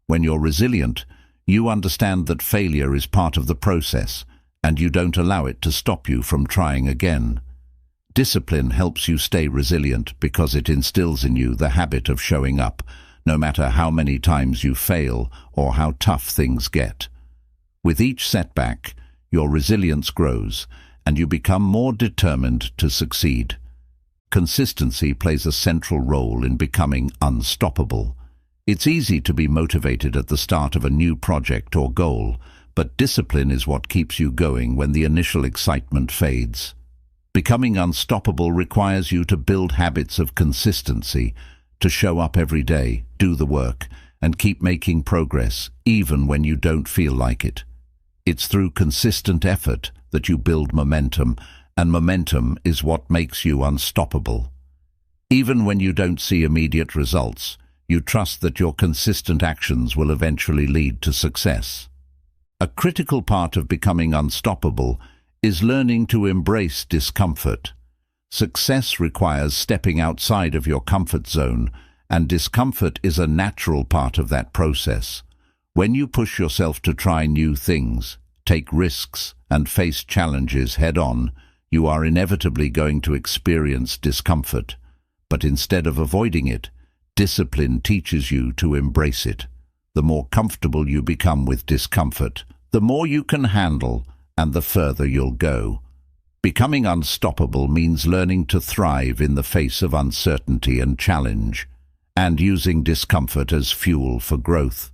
When you're resilient, you understand that failure is part of the process, and you don't allow it to stop you from trying again. Discipline helps you stay resilient because it instills in you the habit of showing up, no matter how many times you fail or how tough things get. With each setback, your resilience grows, and you become more determined to succeed. Consistency plays a central role in becoming unstoppable. It's easy to be motivated at the start of a new project or goal, but discipline is what keeps you going when the initial excitement fades. Becoming unstoppable requires you to build habits of consistency, to show up every day, do the work, and keep making progress, even when you don't feel like it. It's through consistent effort that you build momentum, and momentum is what makes you unstoppable. Even when you don't see immediate results, you trust that your consistent actions will eventually lead to success. A critical part of becoming unstoppable is learning to embrace discomfort. Success requires stepping outside of your comfort zone, and discomfort is a natural part of that process. When you push yourself to try new things, take risks, and face challenges head-on, you are inevitably going to experience discomfort. But instead of avoiding it, discipline teaches you to embrace it. The more comfortable you become with discomfort, the more you can handle and the further you'll go. Becoming unstoppable means learning to thrive in the face of uncertainty and challenge, and using discomfort as fuel for growth.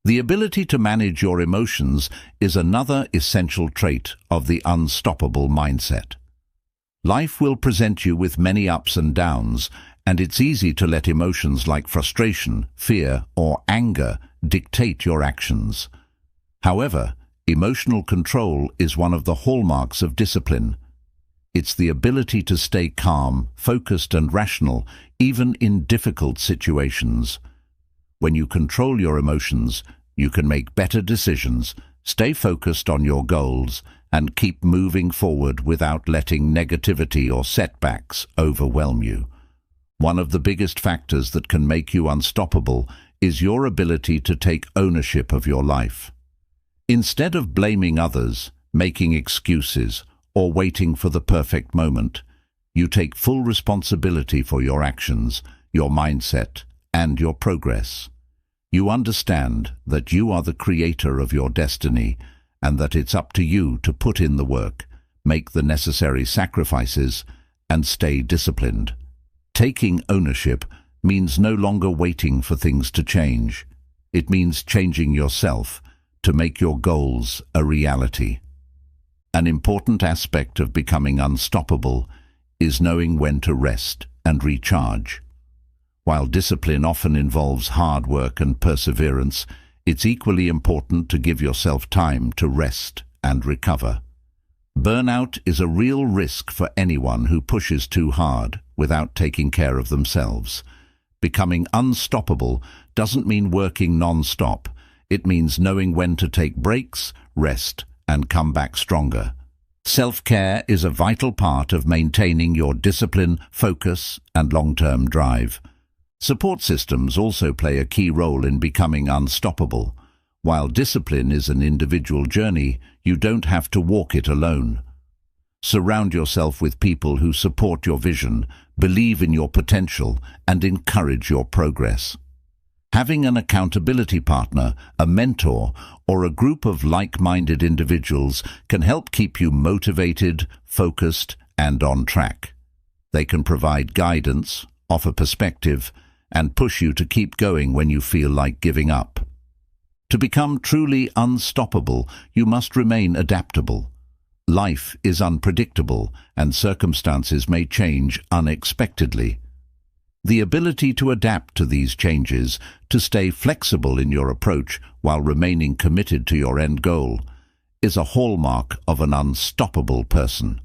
The ability to manage your emotions is another essential trait of the unstoppable mindset. Life will present you with many ups and downs, and it's easy to let emotions like frustration, fear, or anger dictate your actions. However, emotional control is one of the hallmarks of discipline. It's the ability to stay calm, focused, and rational, even in difficult situations. When you control your emotions, you can make better decisions, stay focused on your goals, and keep moving forward without letting negativity or setbacks overwhelm you. One of the biggest factors that can make you unstoppable is your ability to take ownership of your life. Instead of blaming others, making excuses, or waiting for the perfect moment, you take full responsibility for your actions, your mindset, and your progress. You understand that you are the creator of your destiny, and that it's up to you to put in the work, make the necessary sacrifices, and stay disciplined. Taking ownership means no longer waiting for things to change. It means changing yourself to make your goals a reality. An important aspect of becoming unstoppable is knowing when to rest and recharge. While discipline often involves hard work and perseverance, it's equally important to give yourself time to rest and recover. Burnout is a real risk for anyone who pushes too hard without taking care of themselves. Becoming unstoppable doesn't mean working non-stop. It means knowing when to take breaks, rest, and come back stronger. Self-care is a vital part of maintaining your discipline, focus, and long-term drive. Support systems also play a key role in becoming unstoppable. While discipline is an individual journey, you don't have to walk it alone. Surround yourself with people who support your vision, believe in your potential, and encourage your progress. Having an accountability partner, a mentor, or a group of like-minded individuals can help keep you motivated, focused, and on track. They can provide guidance, offer perspective, and push you to keep going when you feel like giving up. To become truly unstoppable, you must remain adaptable. Life is unpredictable, and circumstances may change unexpectedly. The ability to adapt to these changes, to stay flexible in your approach while remaining committed to your end goal, is a hallmark of an unstoppable person.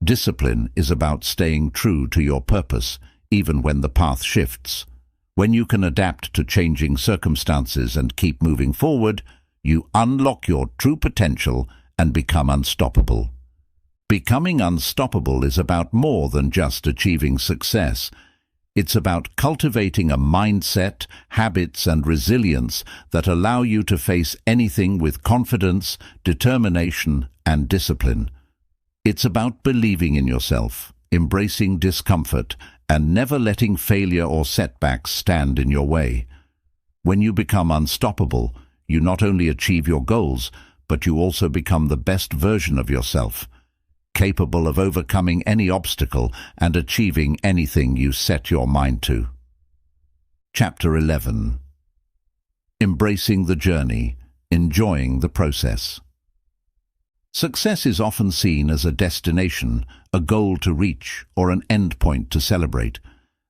Discipline is about staying true to your purpose, even when the path shifts. When you can adapt to changing circumstances and keep moving forward, you unlock your true potential and become unstoppable. Becoming unstoppable is about more than just achieving success. It's about cultivating a mindset, habits, and resilience that allow you to face anything with confidence, determination, and discipline. It's about believing in yourself, embracing discomfort, and never letting failure or setbacks stand in your way. When you become unstoppable, you not only achieve your goals, but you also become the best version of yourself, capable of overcoming any obstacle and achieving anything you set your mind to. Chapter 11. Embracing the journey, enjoying the process. Success is often seen as a destination, a goal to reach, or an endpoint to celebrate.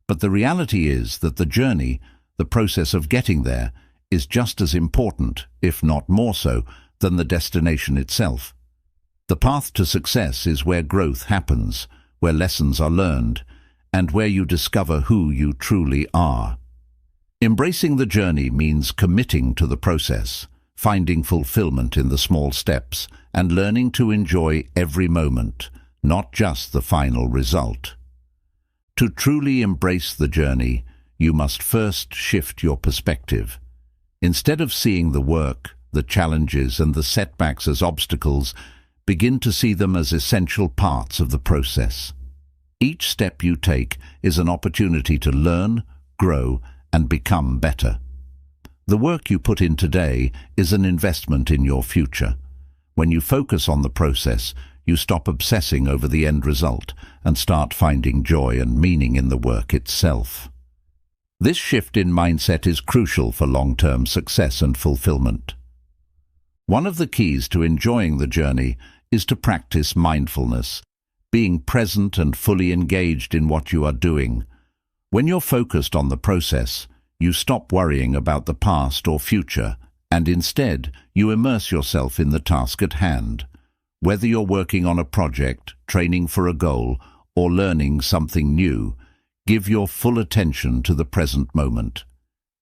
But the reality is that the journey, the process of getting there, is just as important, if not more so, than the destination itself. The path to success is where growth happens, where lessons are learned, and where you discover who you truly are. Embracing the journey means committing to the process, finding fulfillment in the small steps, and learning to enjoy every moment, not just the final result. To truly embrace the journey, you must first shift your perspective. Instead of seeing the work, the challenges, and the setbacks as obstacles, begin to see them as essential parts of the process. Each step you take is an opportunity to learn, grow, and become better. The work you put in today is an investment in your future. When you focus on the process, you stop obsessing over the end result and start finding joy and meaning in the work itself. This shift in mindset is crucial for long-term success and fulfillment. One of the keys to enjoying the journey is to practice mindfulness, being present and fully engaged in what you are doing. When you're focused on the process, you stop worrying about the past or future, and instead you immerse yourself in the task at hand. Whether you're working on a project, training for a goal, or learning something new, give your full attention to the present moment.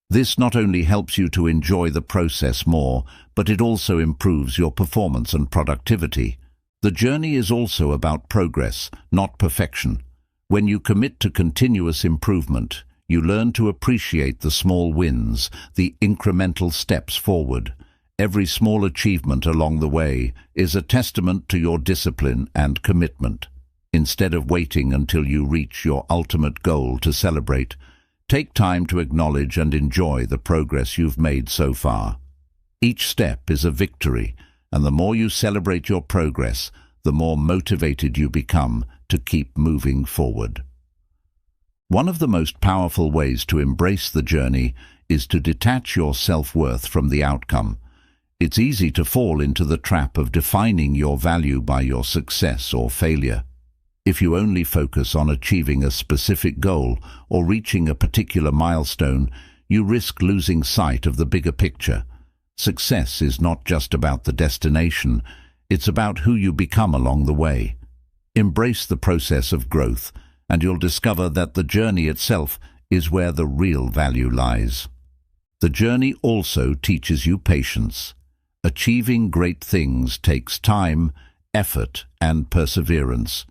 This not only helps you to enjoy the process more, but it also improves your performance and productivity. The journey is also about progress, not perfection. When you commit to continuous improvement, you learn to appreciate the small wins, the incremental steps forward. Every small achievement along the way is a testament to your discipline and commitment. Instead of waiting until you reach your ultimate goal to celebrate, take time to acknowledge and enjoy the progress you've made so far. Each step is a victory, and the more you celebrate your progress, the more motivated you become to keep moving forward. One of the most powerful ways to embrace the journey is to detach your self-worth from the outcome. It's easy to fall into the trap of defining your value by your success or failure. If you only focus on achieving a specific goal or reaching a particular milestone, you risk losing sight of the bigger picture. Success is not just about the destination, it's about who you become along the way. Embrace the process of growth, and you'll discover that the journey itself is where the real value lies. The journey also teaches you patience. Achieving great things takes time, effort, and perseverance.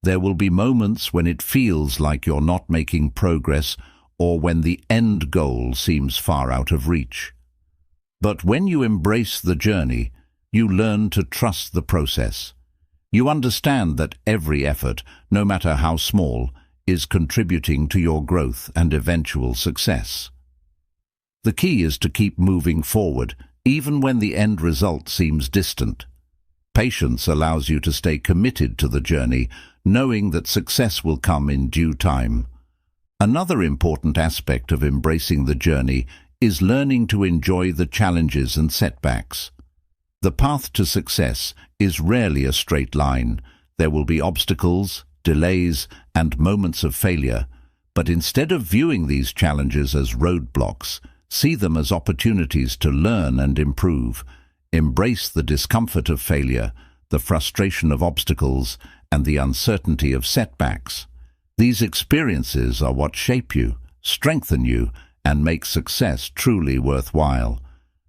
There will be moments when it feels like you're not making progress or when the end goal seems far out of reach. But when you embrace the journey, you learn to trust the process. You understand that every effort, no matter how small, is contributing to your growth and eventual success. The key is to keep moving forward, even when the end result seems distant. Patience allows you to stay committed to the journey, knowing that success will come in due time. Another important aspect of embracing the journey is learning to enjoy the challenges and setbacks. The path to success is rarely a straight line. There will be obstacles, delays, and moments of failure, but instead of viewing these challenges as roadblocks, see them as opportunities to learn and improve. Embrace the discomfort of failure, the frustration of obstacles, and the uncertainty of setbacks. These experiences are what shape you, strengthen you, and make success truly worthwhile.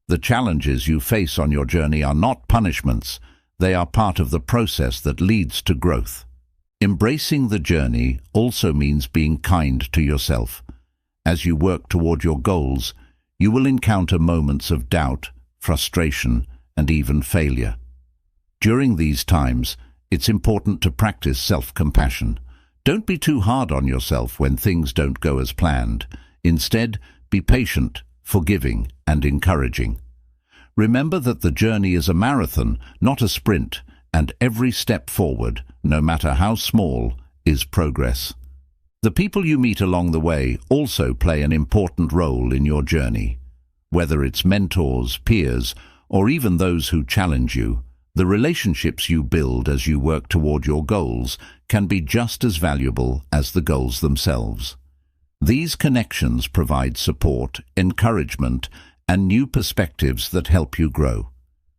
The challenges you face on your journey are not punishments. They are part of the process that leads to growth. Embracing the journey also means being kind to yourself. As you work toward your goals, you will encounter moments of doubt, frustration, and even failure. During these times, it's important to practice self-compassion. Don't be too hard on yourself when things don't go as planned. Instead, be patient, forgiving, and encouraging. Remember that the journey is a marathon, not a sprint, and every step forward, no matter how small, is progress. The people you meet along the way also play an important role in your journey. Whether it's mentors, peers, or even those who challenge you, the relationships you build as you work toward your goals can be just as valuable as the goals themselves. These connections provide support, encouragement, and new perspectives that help you grow.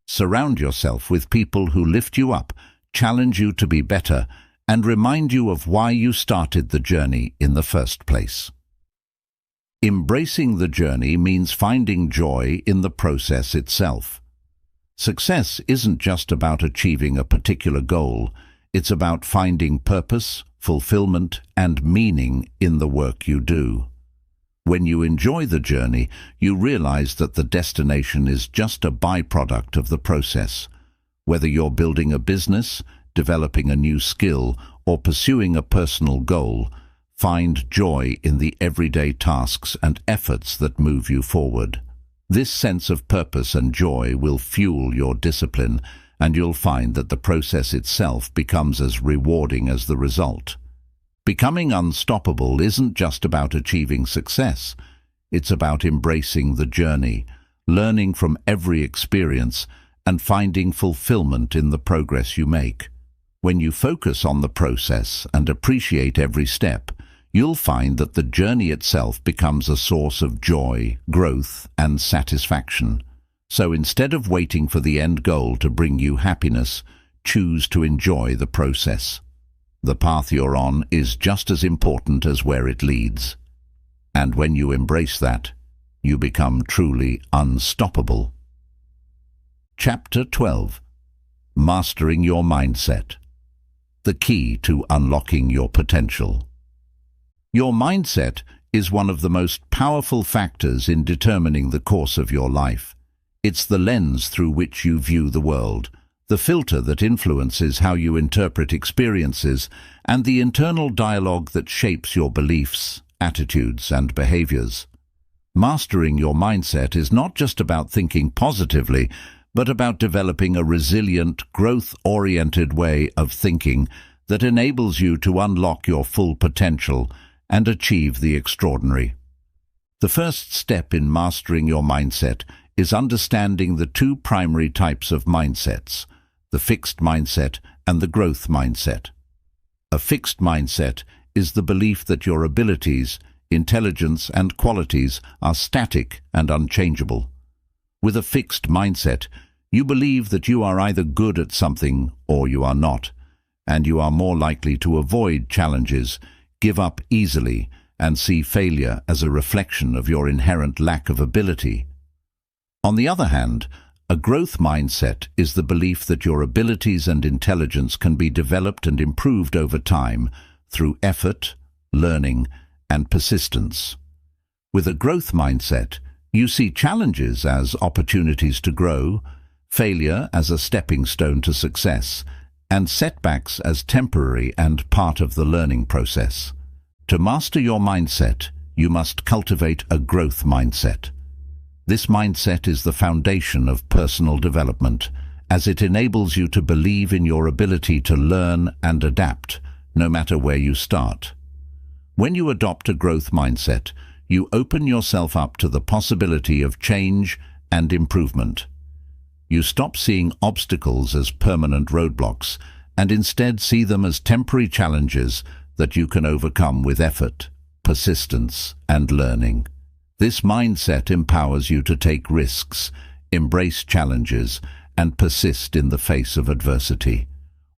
Surround yourself with people who lift you up, challenge you to be better, and remind you of why you started the journey in the first place. Embracing the journey means finding joy in the process itself. Success isn't just about achieving a particular goal, it's about finding purpose, fulfillment, and meaning in the work you do. When you enjoy the journey, you realize that the destination is just a byproduct of the process. Whether you're building a business, developing a new skill, or pursuing a personal goal, find joy in the everyday tasks and efforts that move you forward. This sense of purpose and joy will fuel your discipline, and you'll find that the process itself becomes as rewarding as the result. Becoming unstoppable isn't just about achieving success. It's about embracing the journey, learning from every experience, and finding fulfillment in the progress you make. When you focus on the process and appreciate every step, you'll find that the journey itself becomes a source of joy, growth, and satisfaction. So instead of waiting for the end goal to bring you happiness, choose to enjoy the process. The path you're on is just as important as where it leads. And when you embrace that, you become truly unstoppable. Chapter 12. Mastering Your Mindset. The key to unlocking your potential. Your mindset is one of the most powerful factors in determining the course of your life. It's the lens through which you view the world, the filter that influences how you interpret experiences, and the internal dialogue that shapes your beliefs, attitudes, and behaviors. Mastering your mindset is not just about thinking positively, but about developing a resilient, growth-oriented way of thinking that enables you to unlock your full potential and achieve the extraordinary. The first step in mastering your mindset is understanding the two primary types of mindsets, the fixed mindset and the growth mindset. A fixed mindset is the belief that your abilities, intelligence, and qualities are static and unchangeable. With a fixed mindset, you believe that you are either good at something or you are not, and you are more likely to avoid challenges, give up easily, and see failure as a reflection of your inherent lack of ability. On the other hand, a growth mindset is the belief that your abilities and intelligence can be developed and improved over time through effort, learning, and persistence. With a growth mindset, you see challenges as opportunities to grow, failure as a stepping stone to success, and setbacks as temporary and part of the learning process. To master your mindset, you must cultivate a growth mindset. This mindset is the foundation of personal development, as it enables you to believe in your ability to learn and adapt, no matter where you start. When you adopt a growth mindset, you open yourself up to the possibility of change and improvement. You stop seeing obstacles as permanent roadblocks and instead see them as temporary challenges that you can overcome with effort, persistence, and learning. This mindset empowers you to take risks, embrace challenges, and persist in the face of adversity.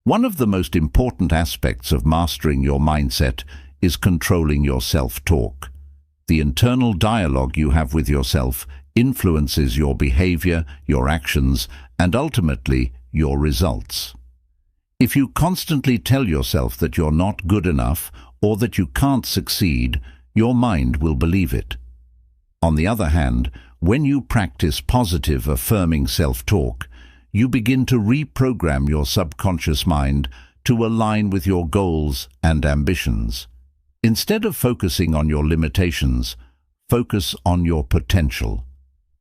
One of the most important aspects of mastering your mindset is controlling your self-talk. The internal dialogue you have with yourself influences your behavior, your actions, and ultimately your results. If you constantly tell yourself that you're not good enough or that you can't succeed, your mind will believe it. On the other hand, when you practice positive, affirming self-talk, you begin to reprogram your subconscious mind to align with your goals and ambitions. Instead of focusing on your limitations, focus on your potential.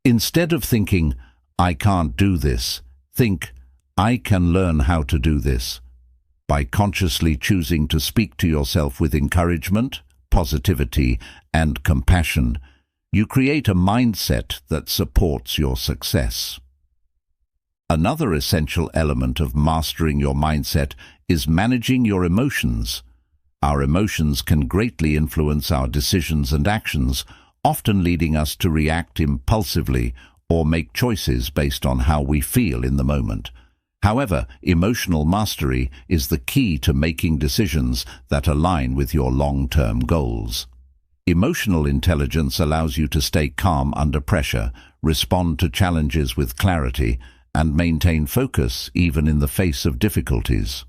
Instead of thinking, "I can't do this," think, "I can learn how to do this." By consciously choosing to speak to yourself with encouragement, positivity, and compassion, you create a mindset that supports your success. Another essential element of mastering your mindset is managing your emotions. Our emotions can greatly influence our decisions and actions, often leading us to react impulsively or make choices based on how we feel in the moment. However, emotional mastery is the key to making decisions that align with your long-term goals. Emotional intelligence allows you to stay calm under pressure, respond to challenges with clarity, and maintain focus even in the face of difficulties.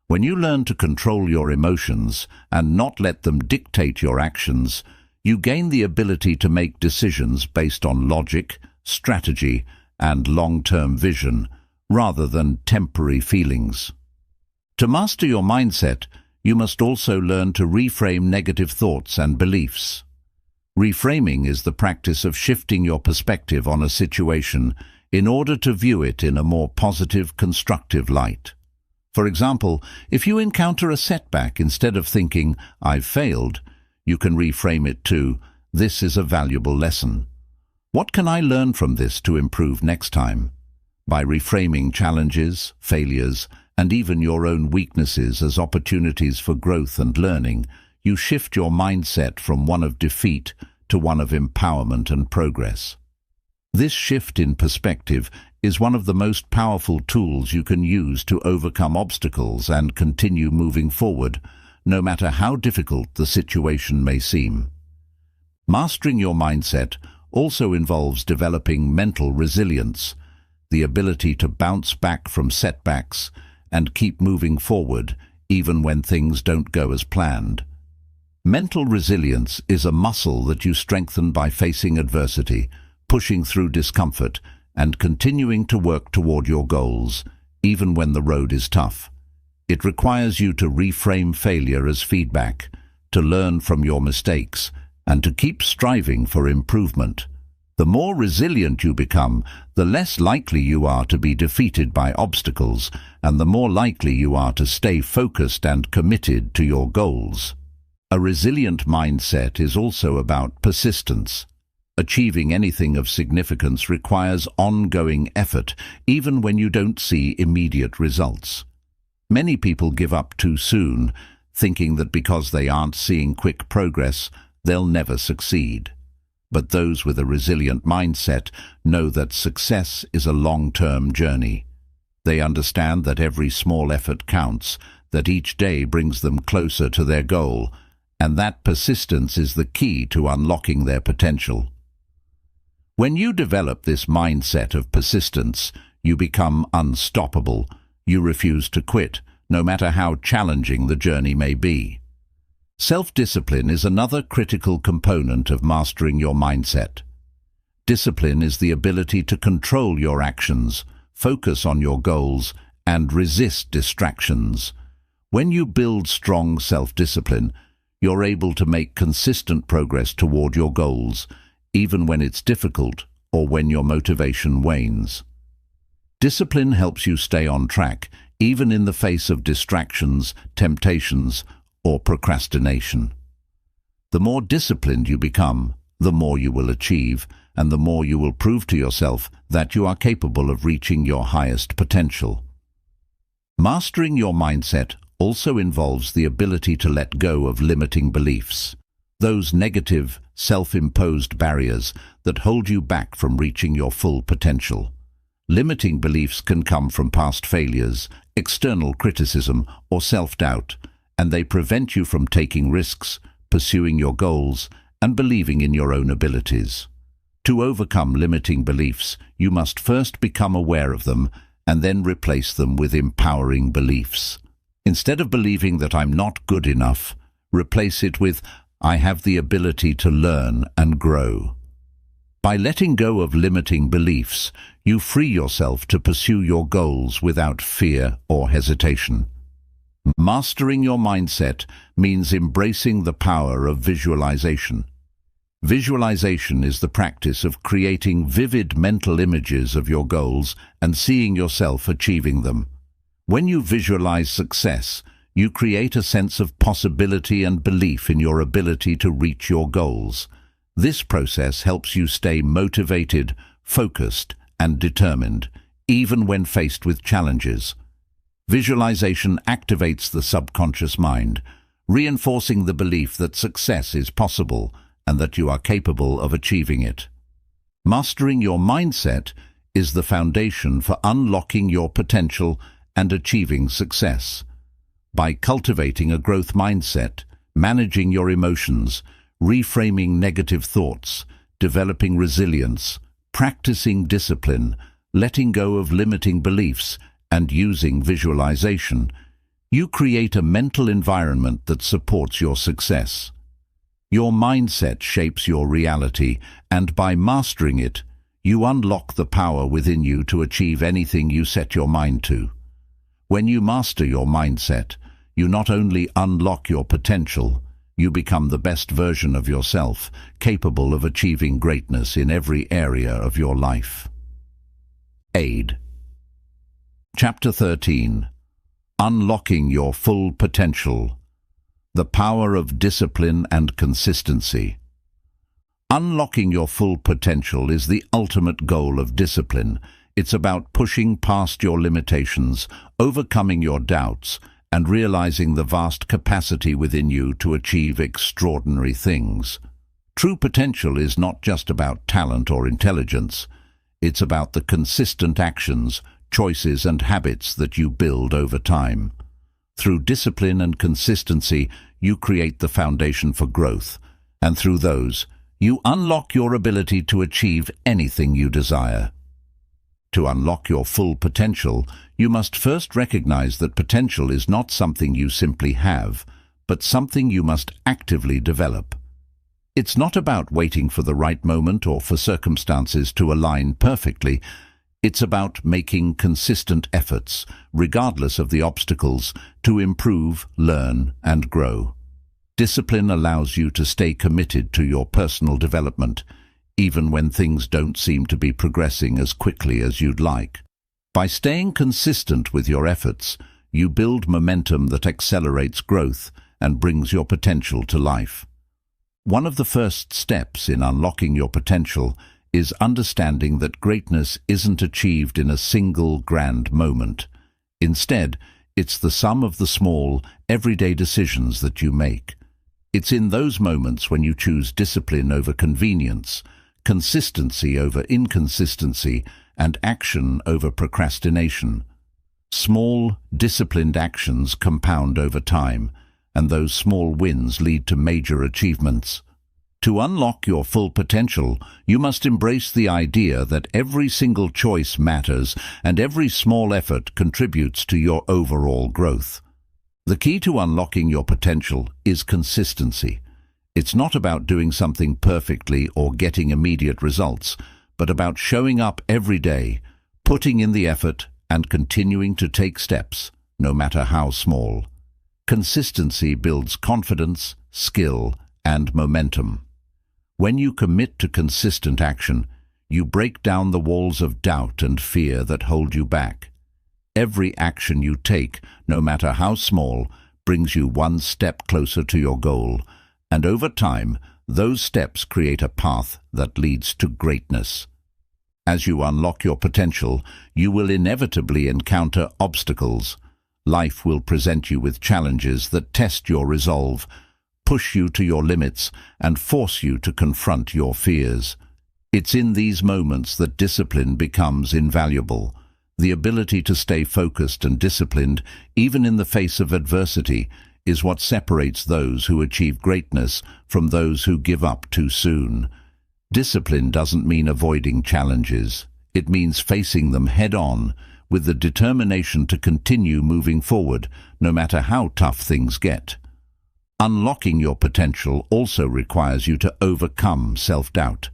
When you learn to control your emotions and not let them dictate your actions, you gain the ability to make decisions based on logic, strategy, and long-term vision, rather than temporary feelings. To master your mindset, you must also learn to reframe negative thoughts and beliefs. Reframing is the practice of shifting your perspective on a situation in order to view it in a more positive, constructive light. For example, if you encounter a setback, instead of thinking, "I've failed," you can reframe it to, "This is a valuable lesson. What can I learn from this to improve next time?" By reframing challenges, failures, and even your own weaknesses as opportunities for growth and learning, you shift your mindset from one of defeat to one of empowerment and progress. This shift in perspective is one of the most powerful tools you can use to overcome obstacles and continue moving forward, no matter how difficult the situation may seem. Mastering your mindset also involves developing mental resilience, the ability to bounce back from setbacks and keep moving forward even when things don't go as planned. Mental resilience is a muscle that you strengthen by facing adversity, pushing through discomfort, and continuing to work toward your goals, even when the road is tough. It requires you to reframe failure as feedback, to learn from your mistakes, and to keep striving for improvement. The more resilient you become, the less likely you are to be defeated by obstacles, and the more likely you are to stay focused and committed to your goals. A resilient mindset is also about persistence. Achieving anything of significance requires ongoing effort, even when you don't see immediate results. Many people give up too soon, thinking that because they aren't seeing quick progress, they'll never succeed. But those with a resilient mindset know that success is a long-term journey. They understand that every small effort counts, that each day brings them closer to their goal, and that persistence is the key to unlocking their potential. When you develop this mindset of persistence, you become unstoppable. You refuse to quit, no matter how challenging the journey may be. Self-discipline is another critical component of mastering your mindset. Discipline is the ability to control your actions, focus on your goals, and resist distractions. When you build strong self-discipline, you're able to make consistent progress toward your goals, even when it's difficult or when your motivation wanes. Discipline helps you stay on track, even in the face of distractions, temptations, or procrastination. The more disciplined you become, the more you will achieve, and the more you will prove to yourself that you are capable of reaching your highest potential. Mastering your mindset also involves the ability to let go of limiting beliefs. those negative, self-imposed barriers that hold you back from reaching your full potential. Limiting beliefs can come from past failures, external criticism, or self-doubt, and they prevent you from taking risks, pursuing your goals, and believing in your own abilities. To overcome limiting beliefs, you must first become aware of them and then replace them with empowering beliefs. Instead of believing that I'm not good enough, replace it with I have the ability to learn and grow. By letting go of limiting beliefs, you free yourself to pursue your goals without fear or hesitation. Mastering your mindset means embracing the power of visualization. Visualization is the practice of creating vivid mental images of your goals and seeing yourself achieving them. When you visualize success, you create a sense of possibility and belief in your ability to reach your goals. This process helps you stay motivated, focused, and determined, even when faced with challenges. Visualization activates the subconscious mind, reinforcing the belief that success is possible and that you are capable of achieving it. Mastering your mindset is the foundation for unlocking your potential and achieving success. By cultivating a growth mindset, managing your emotions, reframing negative thoughts, developing resilience, practicing discipline, letting go of limiting beliefs, and using visualization, you create a mental environment that supports your success. Your mindset shapes your reality, and by mastering it, you unlock the power within you to achieve anything you set your mind to. When you master your mindset, you not only unlock your potential, you become the best version of yourself, capable of achieving greatness in every area of your life. Aid. Chapter 13. Unlocking Your Full Potential. The Power of Discipline and Consistency. Unlocking your full potential is the ultimate goal of discipline. It's about pushing past your limitations, overcoming your doubts, and realizing the vast capacity within you to achieve extraordinary things. True potential is not just about talent or intelligence. It's about the consistent actions, choices, and habits that you build over time. Through discipline and consistency, you create the foundation for growth, and through those, you unlock your ability to achieve anything you desire. To unlock your full potential, you must first recognize that potential is not something you simply have, but something you must actively develop. It's not about waiting for the right moment or for circumstances to align perfectly. It's about making consistent efforts, regardless of the obstacles, to improve, learn, and grow. Discipline allows you to stay committed to your personal development, even when things don't seem to be progressing as quickly as you'd like. By staying consistent with your efforts, you build momentum that accelerates growth and brings your potential to life. One of the first steps in unlocking your potential is understanding that greatness isn't achieved in a single grand moment. Instead, it's the sum of the small, everyday decisions that you make. It's in those moments when you choose discipline over convenience, consistency over inconsistency, and action over procrastination. Small, disciplined actions compound over time, and those small wins lead to major achievements. To unlock your full potential, you must embrace the idea that every single choice matters and every small effort contributes to your overall growth. The key to unlocking your potential is consistency. It's not about doing something perfectly or getting immediate results, but about showing up every day, putting in the effort, and continuing to take steps, no matter how small. Consistency builds confidence, skill, and momentum. When you commit to consistent action, you break down the walls of doubt and fear that hold you back. Every action you take, no matter how small, brings you one step closer to your goal, and over time, those steps create a path that leads to greatness. As you unlock your potential, you will inevitably encounter obstacles. Life will present you with challenges that test your resolve. push you to your limits and force you to confront your fears. It's in these moments that discipline becomes invaluable. The ability to stay focused and disciplined, even in the face of adversity, is what separates those who achieve greatness from those who give up too soon. Discipline doesn't mean avoiding challenges. It means facing them head-on, with the determination to continue moving forward, no matter how tough things get. Unlocking your potential also requires you to overcome self-doubt.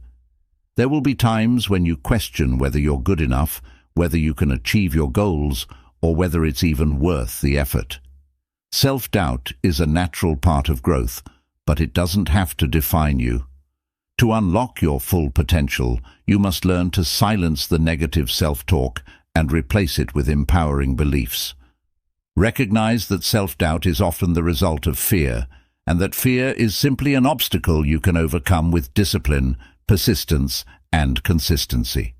There will be times when you question whether you're good enough, whether you can achieve your goals, or whether it's even worth the effort. Self-doubt is a natural part of growth, but it doesn't have to define you. To unlock your full potential, you must learn to silence the negative self-talk and replace it with empowering beliefs. Recognize that self-doubt is often the result of fear, and that fear is simply an obstacle you can overcome with discipline, persistence, and consistency.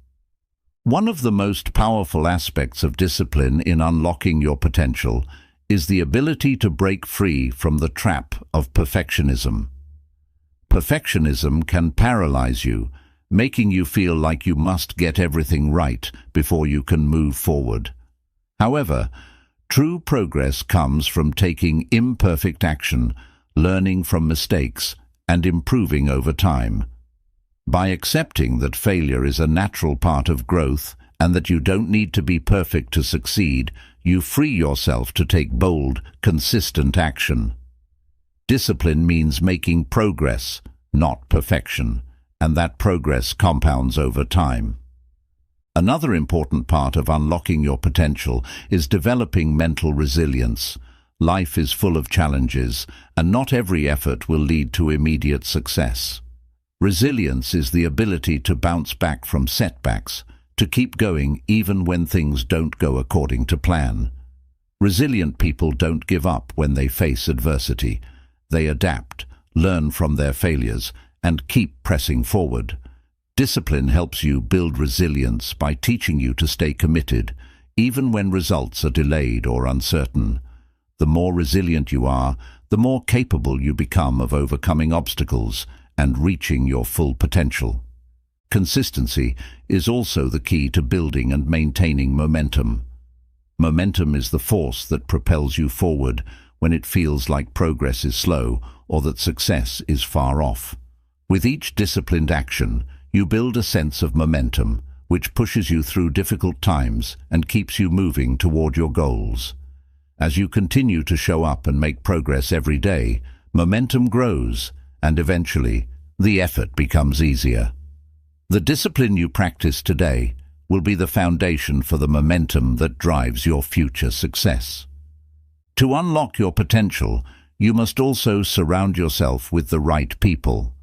One of the most powerful aspects of discipline in unlocking your potential is the ability to break free from the trap of perfectionism. Perfectionism can paralyze you, making you feel like you must get everything right before you can move forward. However, true progress comes from taking imperfect action, learning from mistakes, and improving over time. By accepting that failure is a natural part of growth and that you don't need to be perfect to succeed, you free yourself to take bold, consistent action. Discipline means making progress, not perfection, and that progress compounds over time. Another important part of unlocking your potential is developing mental resilience. Life is full of challenges, and not every effort will lead to immediate success. Resilience is the ability to bounce back from setbacks, to keep going even when things don't go according to plan. Resilient people don't give up when they face adversity. They adapt, learn from their failures, and keep pressing forward. Discipline helps you build resilience by teaching you to stay committed, even when results are delayed or uncertain. The more resilient you are, the more capable you become of overcoming obstacles and reaching your full potential. Consistency is also the key to building and maintaining momentum. Momentum is the force that propels you forward when it feels like progress is slow or that success is far off. With each disciplined action, you build a sense of momentum, which pushes you through difficult times and keeps you moving toward your goals. As you continue to show up and make progress every day, momentum grows, and eventually, the effort becomes easier. The discipline you practice today will be the foundation for the momentum that drives your future success. To unlock your potential, you must also surround yourself with the right people.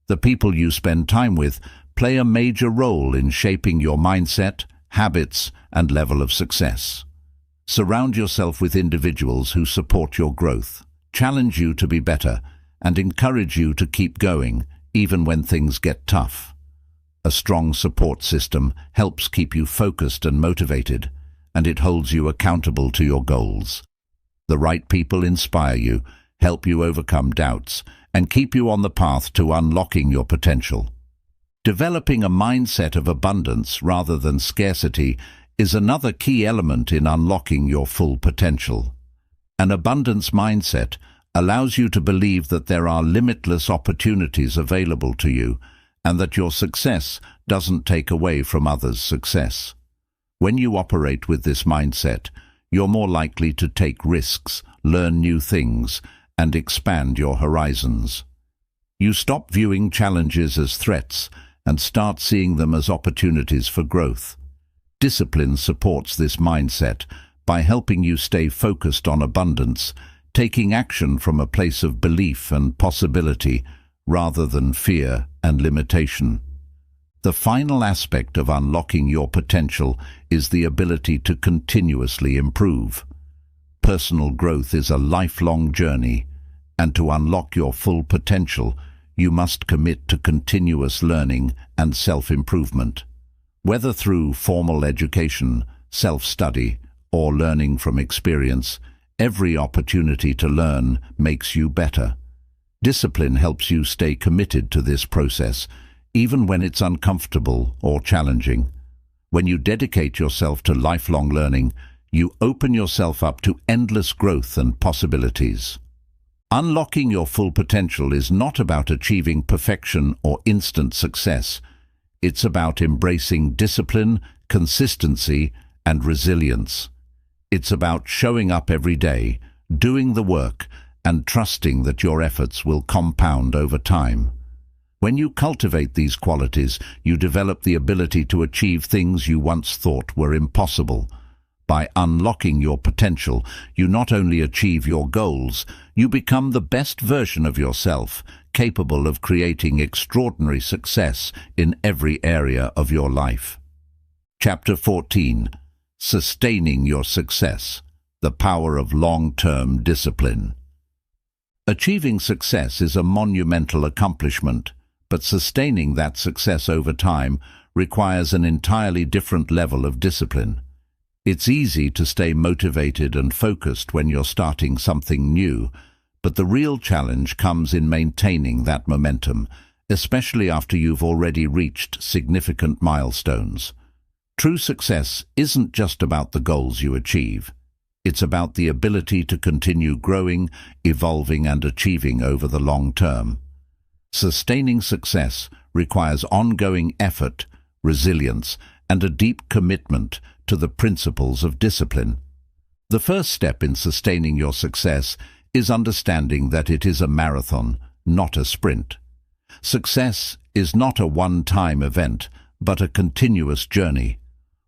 The people you spend time with play a major role in shaping your mindset, habits, and level of success. Surround yourself with individuals who support your growth, challenge you to be better, and encourage you to keep going, even when things get tough. A strong support system helps keep you focused and motivated, and it holds you accountable to your goals. The right people inspire you, help you overcome doubts, and keep you on the path to unlocking your potential. Developing a mindset of abundance rather than scarcity is another key element in unlocking your full potential. An abundance mindset allows you to believe that there are limitless opportunities available to you and that your success doesn't take away from others' success. When you operate with this mindset, you're more likely to take risks, learn new things, and expand your horizons. You stop viewing challenges as threats and start seeing them as opportunities for growth. Discipline supports this mindset by helping you stay focused on abundance, taking action from a place of belief and possibility rather than fear and limitation. The final aspect of unlocking your potential is the ability to continuously improve. Personal growth is a lifelong journey, and to unlock your full potential, you must commit to continuous learning and self-improvement. Whether through formal education, self-study, or learning from experience, every opportunity to learn makes you better. Discipline helps you stay committed to this process, even when it's uncomfortable or challenging. When you dedicate yourself to lifelong learning, you open yourself up to endless growth and possibilities. Unlocking your full potential is not about achieving perfection or instant success. It's about embracing discipline, consistency, and resilience. It's about showing up every day, doing the work, and trusting that your efforts will compound over time. When you cultivate these qualities, you develop the ability to achieve things you once thought were impossible. By unlocking your potential, you not only achieve your goals, you become the best version of yourself, capable of creating extraordinary success in every area of your life. Chapter 14. Sustaining your success. The power of long-term discipline. Achieving success is a monumental accomplishment, but sustaining that success over time requires an entirely different level of discipline. It's easy to stay motivated and focused when you're starting something new, but the real challenge comes in maintaining that momentum, especially after you've already reached significant milestones. True success isn't just about the goals you achieve. It's about the ability to continue growing, evolving, and achieving over the long term. Sustaining success requires ongoing effort, resilience, and a deep commitment to the principles of discipline. The first step in sustaining your success is understanding that it is a marathon, not a sprint. Success is not a one-time event, but a continuous journey.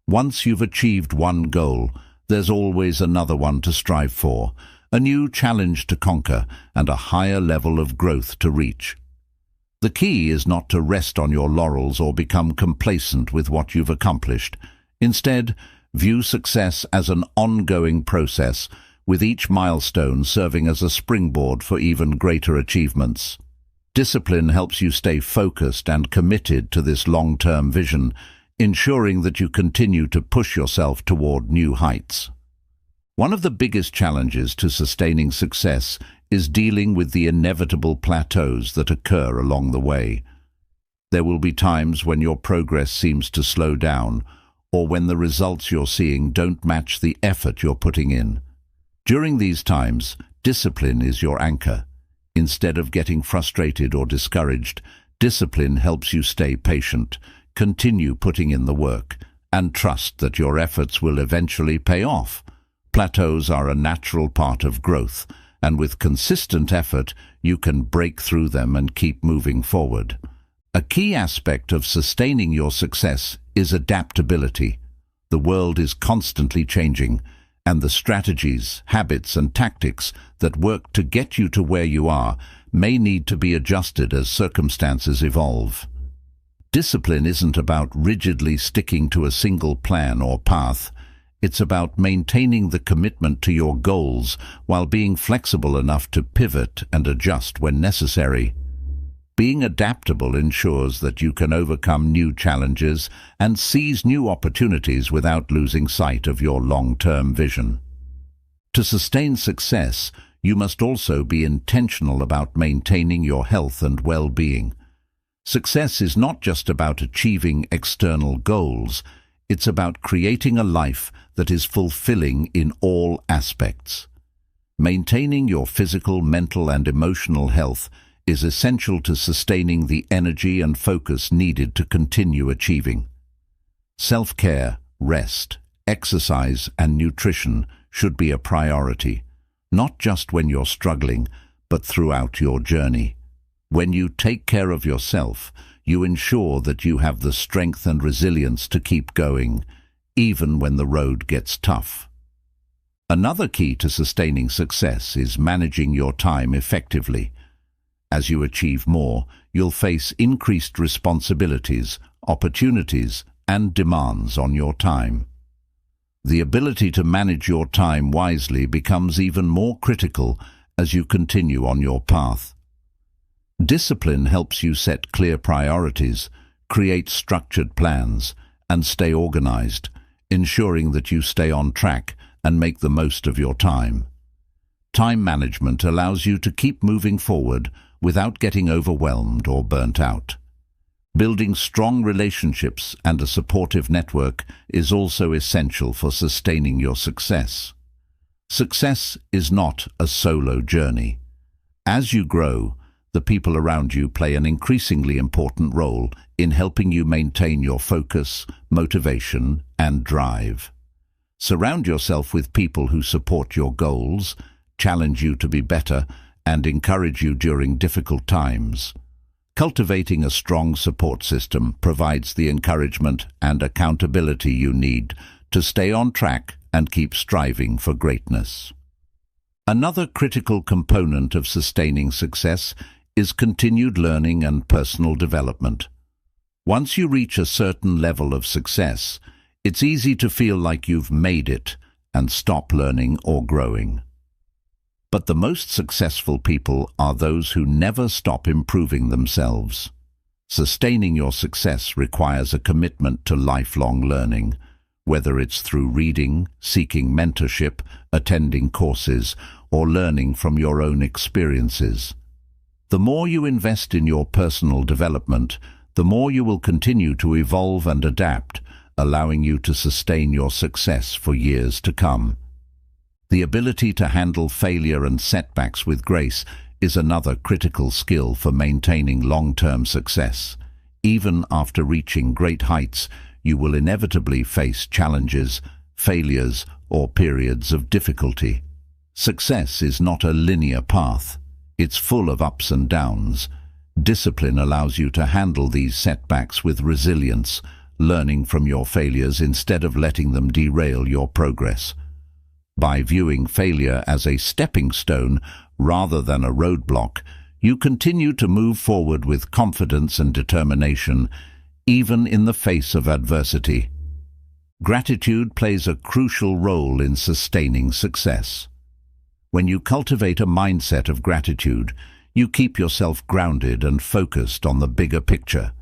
Once you've achieved one goal, there's always another one to strive for, a new challenge to conquer, and a higher level of growth to reach. The key is not to rest on your laurels or become complacent with what you've accomplished. Instead, view success as an ongoing process, with each milestone serving as a springboard for even greater achievements. Discipline helps you stay focused and committed to this long-term vision, ensuring that you continue to push yourself toward new heights. One of the biggest challenges to sustaining success is dealing with the inevitable plateaus that occur along the way. There will be times when your progress seems to slow down, or when the results you're seeing don't match the effort you're putting in. During these times, discipline is your anchor. Instead of getting frustrated or discouraged, discipline helps you stay patient, continue putting in the work, and trust that your efforts will eventually pay off. Plateaus are a natural part of growth, and with consistent effort, you can break through them and keep moving forward. A key aspect of sustaining your success is adaptability. The world is constantly changing, and the strategies, habits, and tactics that work to get you to where you are may need to be adjusted as circumstances evolve. Discipline isn't about rigidly sticking to a single plan or path. It's about maintaining the commitment to your goals while being flexible enough to pivot and adjust when necessary. Being adaptable ensures that you can overcome new challenges and seize new opportunities without losing sight of your long-term vision. To sustain success, you must also be intentional about maintaining your health and well-being. Success is not just about achieving external goals, it's about creating a life that is fulfilling in all aspects. Maintaining your physical, mental, and emotional health is essential to sustaining the energy and focus needed to continue achieving. Self-care, rest, exercise, and nutrition should be a priority, not just when you're struggling, but throughout your journey. When you take care of yourself, you ensure that you have the strength and resilience to keep going, even when the road gets tough. Another key to sustaining success is managing your time effectively. As you achieve more, you'll face increased responsibilities, opportunities, and demands on your time. The ability to manage your time wisely becomes even more critical as you continue on your path. Discipline helps you set clear priorities, create structured plans, and stay organized, ensuring that you stay on track and make the most of your time. Time management allows you to keep moving forward without getting overwhelmed or burnt out. Building strong relationships and a supportive network is also essential for sustaining your success. Success is not a solo journey. As you grow, the people around you play an increasingly important role in helping you maintain your focus, motivation, and drive. Surround yourself with people who support your goals, challenge you to be better, and encourage you during difficult times. Cultivating a strong support system provides the encouragement and accountability you need to stay on track and keep striving for greatness. Another critical component of sustaining success is continued learning and personal development. Once you reach a certain level of success, it's easy to feel like you've made it and stop learning or growing. But the most successful people are those who never stop improving themselves. Sustaining your success requires a commitment to lifelong learning, whether it's through reading, seeking mentorship, attending courses, or learning from your own experiences. The more you invest in your personal development, the more you will continue to evolve and adapt, allowing you to sustain your success for years to come. The ability to handle failure and setbacks with grace is another critical skill for maintaining long-term success. Even after reaching great heights, you will inevitably face challenges, failures, or periods of difficulty. Success is not a linear path. It's full of ups and downs. Discipline allows you to handle these setbacks with resilience, learning from your failures instead of letting them derail your progress. By viewing failure as a stepping stone rather than a roadblock, you continue to move forward with confidence and determination, even in the face of adversity. Gratitude plays a crucial role in sustaining success. When you cultivate a mindset of gratitude, you keep yourself grounded and focused on the bigger picture.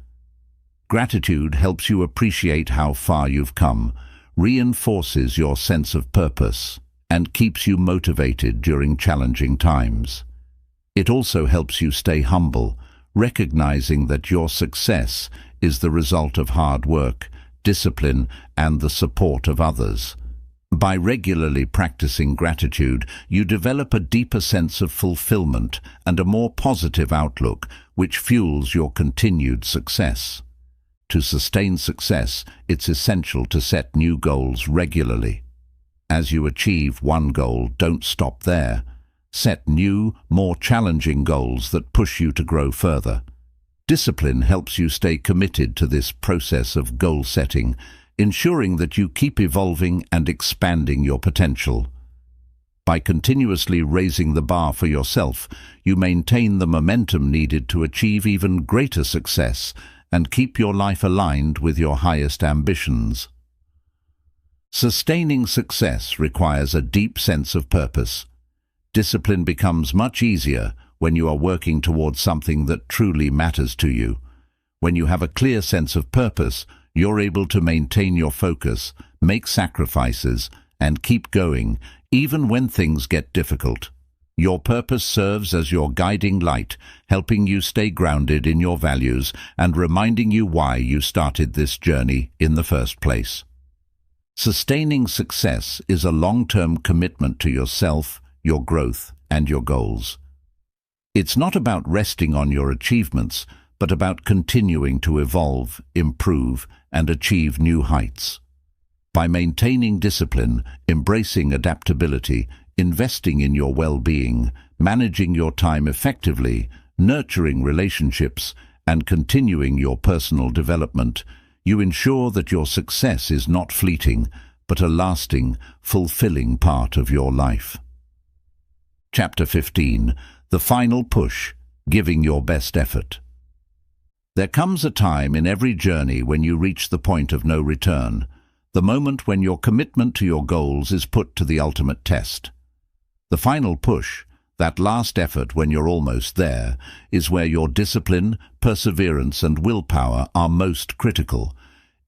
Gratitude helps you appreciate how far you've come, reinforces your sense of purpose, and keeps you motivated during challenging times. It also helps you stay humble, recognizing that your success is the result of hard work, discipline, and the support of others. By regularly practicing gratitude, you develop a deeper sense of fulfillment and a more positive outlook, which fuels your continued success. To sustain success, it's essential to set new goals regularly. As you achieve one goal, don't stop there. Set new, more challenging goals that push you to grow further. Discipline helps you stay committed to this process of goal setting, ensuring that you keep evolving and expanding your potential. By continuously raising the bar for yourself, you maintain the momentum needed to achieve even greater success and keep your life aligned with your highest ambitions. Sustaining success requires a deep sense of purpose. Discipline becomes much easier when you are working towards something that truly matters to you. When you have a clear sense of purpose, you're able to maintain your focus, make sacrifices, and keep going, even when things get difficult. Your purpose serves as your guiding light, helping you stay grounded in your values and reminding you why you started this journey in the first place. Sustaining success is a long-term commitment to yourself, your growth, and your goals. It's not about resting on your achievements, but about continuing to evolve, improve, and achieve new heights. By maintaining discipline, embracing adaptability, investing in your well-being, managing your time effectively, nurturing relationships, and continuing your personal development, you ensure that your success is not fleeting, but a lasting, fulfilling part of your life. Chapter 15. The Final Push, Giving Your Best Effort. There comes a time in every journey when you reach the point of no return, the moment when your commitment to your goals is put to the ultimate test. The final push, that last effort when you're almost there, is where your discipline, perseverance, and willpower are most critical.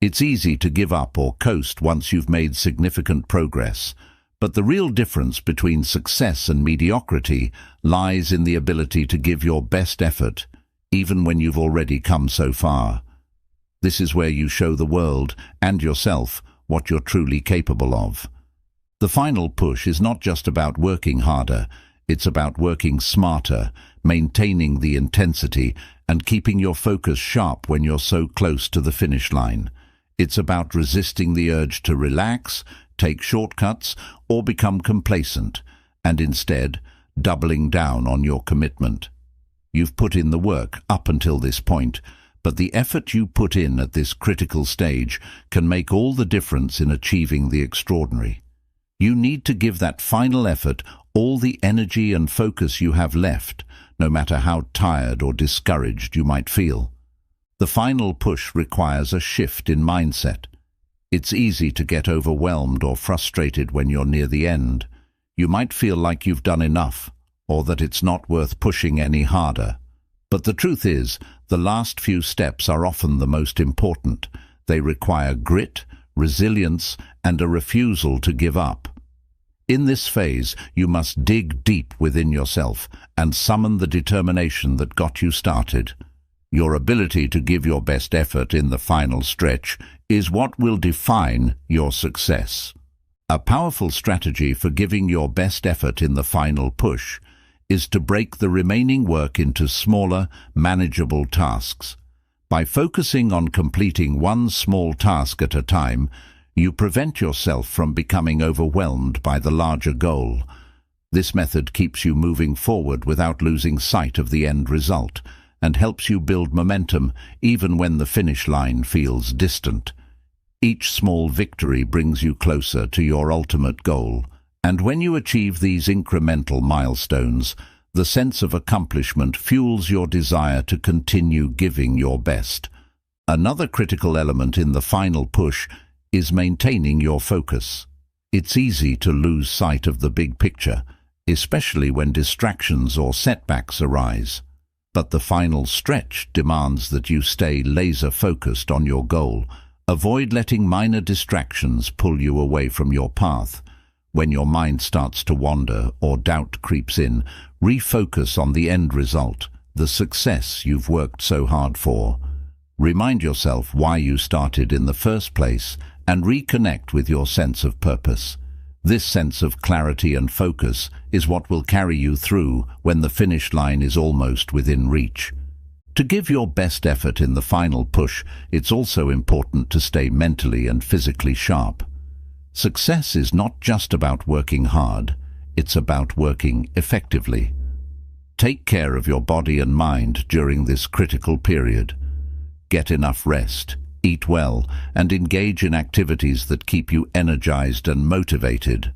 It's easy to give up or coast once you've made significant progress, But the real difference between success and mediocrity lies in the ability to give your best effort, even when you've already come so far. This is where you show the world and yourself what you're truly capable of. The final push is not just about working harder, it's about working smarter, maintaining the intensity, and keeping your focus sharp when you're so close to the finish line. It's about resisting the urge to relax, take shortcuts, or become complacent, and instead doubling down on your commitment. You've put in the work up until this point, but the effort you put in at this critical stage can make all the difference in achieving the extraordinary. You need to give that final effort all the energy and focus you have left, no matter how tired or discouraged you might feel. The final push requires a shift in mindset. It's easy to get overwhelmed or frustrated when you're near the end. You might feel like you've done enough, or that it's not worth pushing any harder. But the truth is, the last few steps are often the most important. They require grit, resilience, and a refusal to give up. In this phase, you must dig deep within yourself and summon the determination that got you started. Your ability to give your best effort in the final stretch is what will define your success. A powerful strategy for giving your best effort in the final push is to break the remaining work into smaller, manageable tasks. By focusing on completing one small task at a time, you prevent yourself from becoming overwhelmed by the larger goal. This method keeps you moving forward without losing sight of the end result, and helps you build momentum even when the finish line feels distant. Each small victory brings you closer to your ultimate goal, and when you achieve these incremental milestones, the sense of accomplishment fuels your desire to continue giving your best. Another critical element in the final push is maintaining your focus. It's easy to lose sight of the big picture, especially when distractions or setbacks arise. But the final stretch demands that you stay laser-focused on your goal. Avoid letting minor distractions pull you away from your path. When your mind starts to wander or doubt creeps in, refocus on the end result, the success you've worked so hard for. Remind yourself why you started in the first place and reconnect with your sense of purpose. This sense of clarity and focus is what will carry you through when the finish line is almost within reach. To give your best effort in the final push, it's also important to stay mentally and physically sharp. Success is not just about working hard, it's about working effectively. Take care of your body and mind during this critical period. Get enough rest, eat well, and engage in activities that keep you energized and motivated.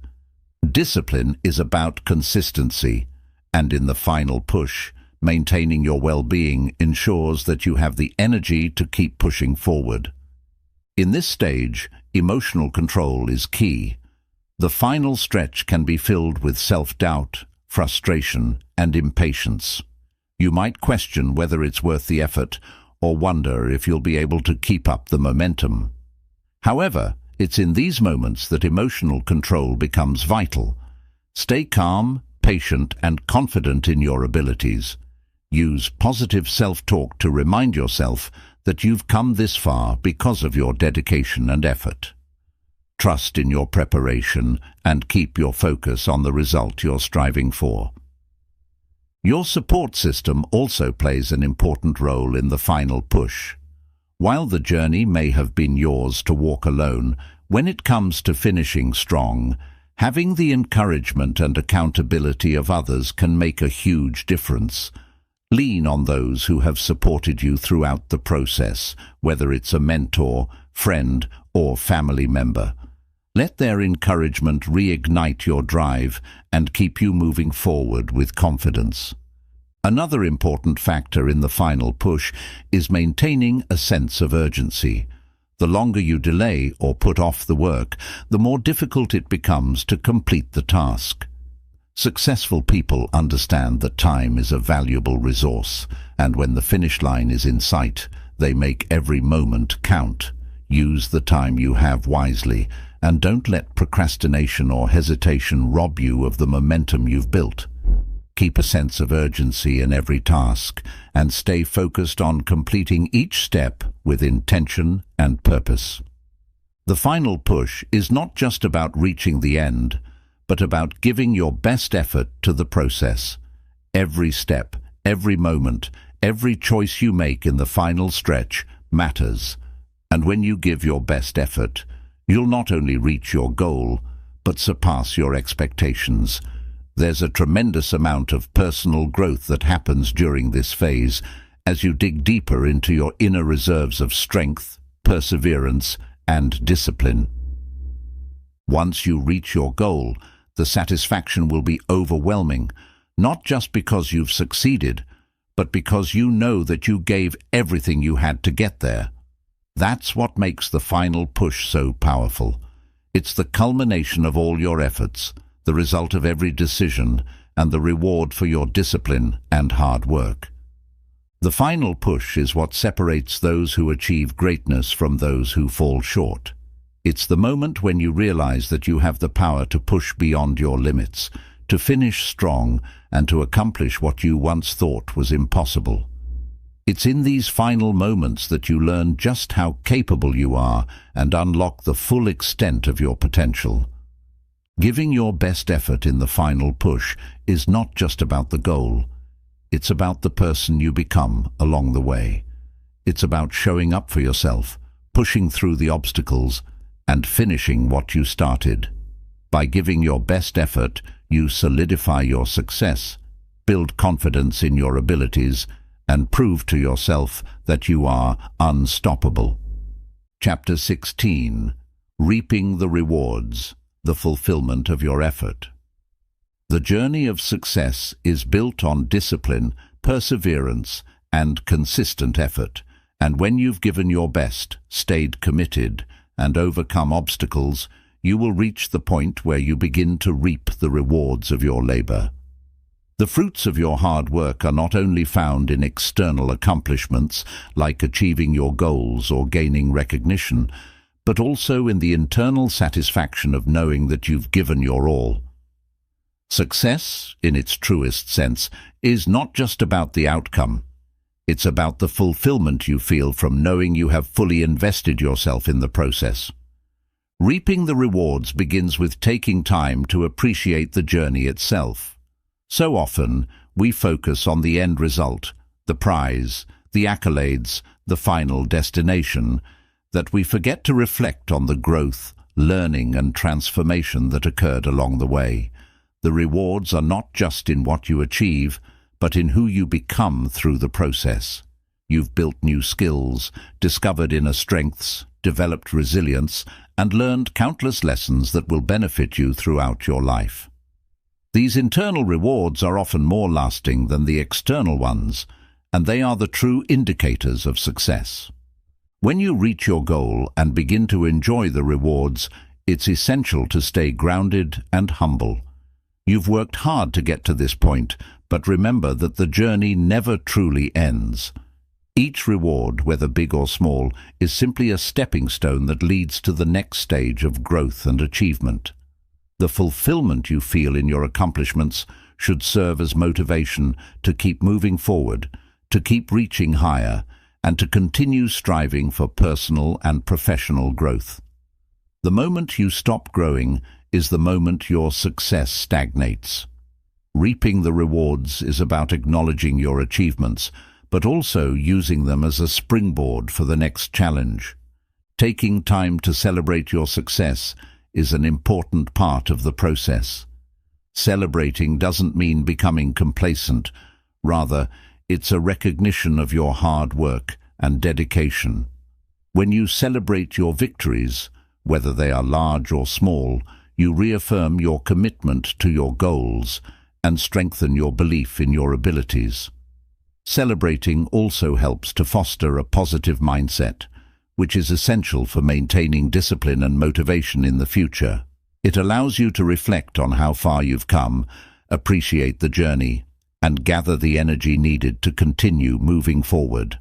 Discipline is about consistency, and in the final push, maintaining your well-being ensures that you have the energy to keep pushing forward. In this stage, emotional control is key. The final stretch can be filled with self-doubt, frustration, and impatience. You might question whether it's worth the effort, or wonder if you'll be able to keep up the momentum. However, it's in these moments that emotional control becomes vital. Stay calm, patient, and confident in your abilities. Use positive self-talk to remind yourself that you've come this far because of your dedication and effort. Trust in your preparation and keep your focus on the result you're striving for. Your support system also plays an important role in the final push. While the journey may have been yours to walk alone, when it comes to finishing strong, having the encouragement and accountability of others can make a huge difference. Lean on those who have supported you throughout the process, whether it's a mentor, friend, or family member. Let their encouragement reignite your drive and keep you moving forward with confidence. Another important factor in the final push is maintaining a sense of urgency. The longer you delay or put off the work, the more difficult it becomes to complete the task. Successful people understand that time is a valuable resource, and when the finish line is in sight, they make every moment count. Use the time you have wisely and don't let procrastination or hesitation rob you of the momentum you've built. Keep a sense of urgency in every task and stay focused on completing each step with intention and purpose. The final push is not just about reaching the end, but about giving your best effort to the process. Every step, every moment, every choice you make in the final stretch matters. And when you give your best effort, you'll not only reach your goal, but surpass your expectations. There's a tremendous amount of personal growth that happens during this phase as you dig deeper into your inner reserves of strength, perseverance, and discipline. Once you reach your goal, the satisfaction will be overwhelming, not just because you've succeeded, but because you know that you gave everything you had to get there. That's what makes the final push so powerful. It's the culmination of all your efforts, the result of every decision, and the reward for your discipline and hard work. The final push is what separates those who achieve greatness from those who fall short. It's the moment when you realize that you have the power to push beyond your limits, to finish strong, and to accomplish what you once thought was impossible. It's in these final moments that you learn just how capable you are and unlock the full extent of your potential. Giving your best effort in the final push is not just about the goal. It's about the person you become along the way. It's about showing up for yourself, pushing through the obstacles, and finishing what you started. By giving your best effort, you solidify your success, build confidence in your abilities, and prove to yourself that you are unstoppable. Chapter 16. Reaping the Rewards, the Fulfillment of Your Effort. The journey of success is built on discipline, perseverance, and consistent effort, and when you've given your best, stayed committed, and overcome obstacles, you will reach the point where you begin to reap the rewards of your labor. The fruits of your hard work are not only found in external accomplishments, like achieving your goals or gaining recognition, but also in the internal satisfaction of knowing that you've given your all. Success, in its truest sense, is not just about the outcome. It's about the fulfillment you feel from knowing you have fully invested yourself in the process. Reaping the rewards begins with taking time to appreciate the journey itself. So often, we focus on the end result, the prize, the accolades, the final destination, that we forget to reflect on the growth, learning, and transformation that occurred along the way. The rewards are not just in what you achieve, but in who you become through the process. You've built new skills, discovered inner strengths, developed resilience, and learned countless lessons that will benefit you throughout your life. These internal rewards are often more lasting than the external ones, and they are the true indicators of success. When you reach your goal and begin to enjoy the rewards, it's essential to stay grounded and humble. You've worked hard to get to this point, but remember that the journey never truly ends. Each reward, whether big or small, is simply a stepping stone that leads to the next stage of growth and achievement. The fulfillment you feel in your accomplishments should serve as motivation to keep moving forward, to keep reaching higher, and to continue striving for personal and professional growth. The moment you stop growing is the moment your success stagnates. Reaping the rewards is about acknowledging your achievements, but also using them as a springboard for the next challenge. Taking time to celebrate your success is an important part of the process. Celebrating doesn't mean becoming complacent. Rather, it's a recognition of your hard work and dedication. When you celebrate your victories, whether they are large or small, you reaffirm your commitment to your goals and strengthen your belief in your abilities. Celebrating also helps to foster a positive mindset, which is essential for maintaining discipline and motivation in the future. It allows you to reflect on how far you've come, appreciate the journey, and gather the energy needed to continue moving forward.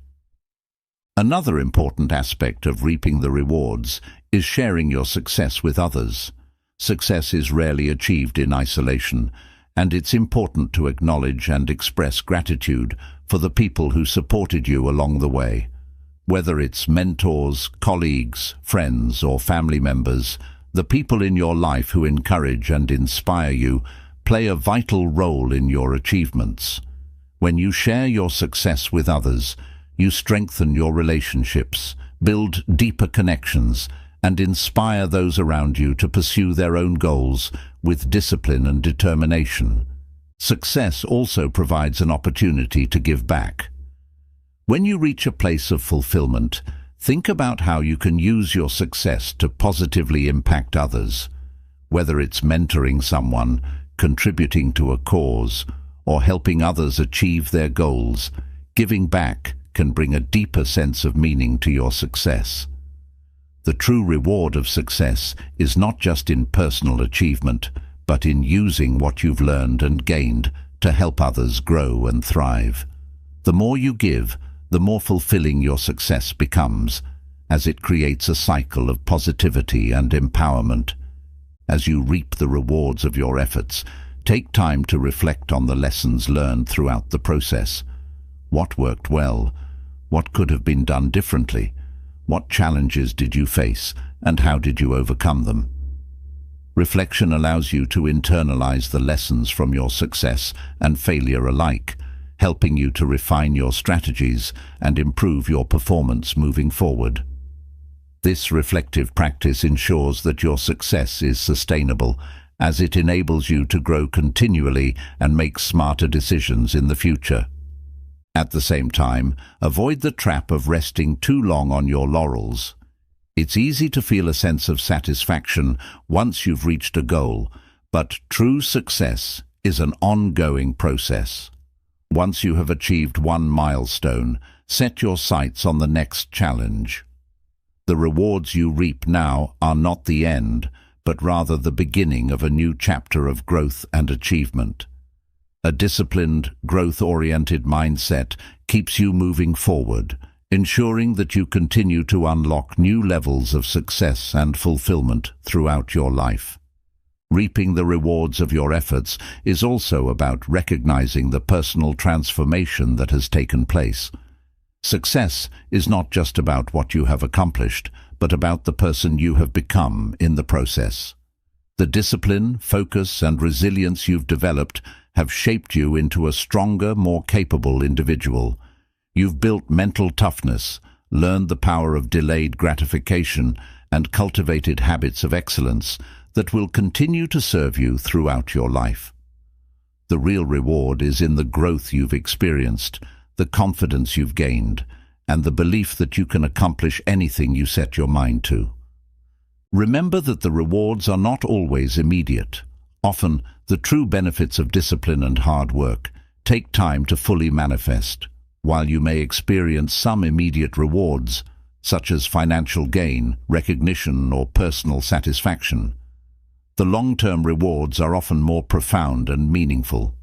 Another important aspect of reaping the rewards is sharing your success with others. Success is rarely achieved in isolation, and it's important to acknowledge and express gratitude for the people who supported you along the way. Whether it's mentors, colleagues, friends, or family members, the people in your life who encourage and inspire you play a vital role in your achievements. When you share your success with others, you strengthen your relationships, build deeper connections, and inspire those around you to pursue their own goals with discipline and determination. Success also provides an opportunity to give back. When you reach a place of fulfillment, think about how you can use your success to positively impact others. Whether it's mentoring someone, contributing to a cause, or helping others achieve their goals, giving back can bring a deeper sense of meaning to your success. The true reward of success is not just in personal achievement, but in using what you've learned and gained to help others grow and thrive. The more you give, the more fulfilling your success becomes, as it creates a cycle of positivity and empowerment. As you reap the rewards of your efforts, take time to reflect on the lessons learned throughout the process. What worked well? What could have been done differently? What challenges did you face, and how did you overcome them? Reflection allows you to internalize the lessons from your success and failure alike, helping you to refine your strategies and improve your performance moving forward. This reflective practice ensures that your success is sustainable, as it enables you to grow continually and make smarter decisions in the future. At the same time, avoid the trap of resting too long on your laurels. It's easy to feel a sense of satisfaction once you've reached a goal, but true success is an ongoing process. Once you have achieved one milestone, set your sights on the next challenge. The rewards you reap now are not the end, but rather the beginning of a new chapter of growth and achievement. A disciplined, growth-oriented mindset keeps you moving forward, ensuring that you continue to unlock new levels of success and fulfillment throughout your life. Reaping the rewards of your efforts is also about recognizing the personal transformation that has taken place. Success is not just about what you have accomplished, but about the person you have become in the process. The discipline, focus, and resilience you've developed have shaped you into a stronger, more capable individual. You've built mental toughness, learned the power of delayed gratification, and cultivated habits of excellence that will continue to serve you throughout your life. The real reward is in the growth you've experienced, the confidence you've gained, and the belief that you can accomplish anything you set your mind to. Remember that the rewards are not always immediate. Often, the true benefits of discipline and hard work take time to fully manifest. While you may experience some immediate rewards, such as financial gain, recognition, or personal satisfaction, the long-term rewards are often more profound and meaningful.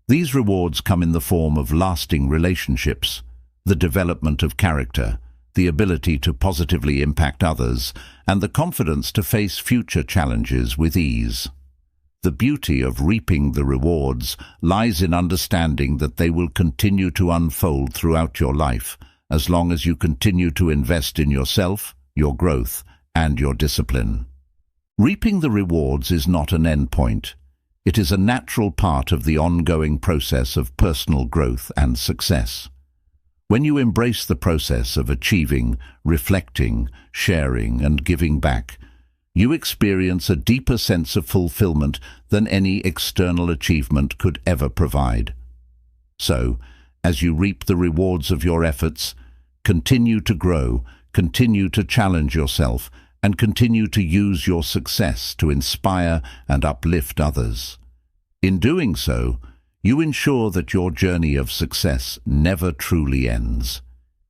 These rewards come in the form of lasting relationships, the development of character, the ability to positively impact others, and the confidence to face future challenges with ease. The beauty of reaping the rewards lies in understanding that they will continue to unfold throughout your life, as long as you continue to invest in yourself, your growth, and your discipline. Reaping the rewards is not an endpoint. It is a natural part of the ongoing process of personal growth and success. When you embrace the process of achieving, reflecting, sharing, and giving back, you experience a deeper sense of fulfillment than any external achievement could ever provide. So, as you reap the rewards of your efforts, continue to grow, continue to challenge yourself, and continue to use your success to inspire and uplift others. In doing so, you ensure that your journey of success never truly ends.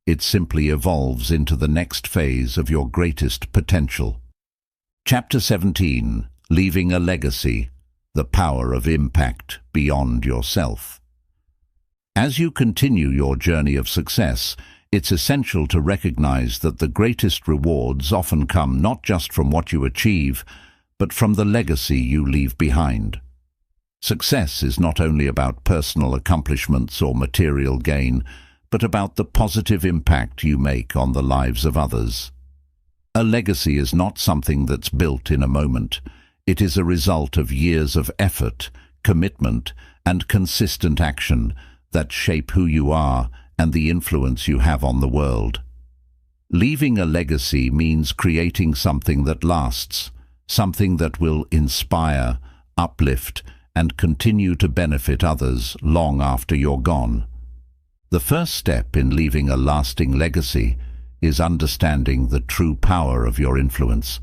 It simply evolves into the next phase of your greatest potential. Chapter 17. Leaving a Legacy. The Power of Impact Beyond Yourself. As you continue your journey of success, it's essential to recognize that the greatest rewards often come not just from what you achieve, but from the legacy you leave behind. Success is not only about personal accomplishments or material gain, but about the positive impact you make on the lives of others. A legacy is not something that's built in a moment. It is a result of years of effort, commitment, and consistent action that shape who you are and the influence you have on the world. Leaving a legacy means creating something that lasts, something that will inspire, uplift, and continue to benefit others long after you're gone. The first step in leaving a lasting legacy is understanding the true power of your influence.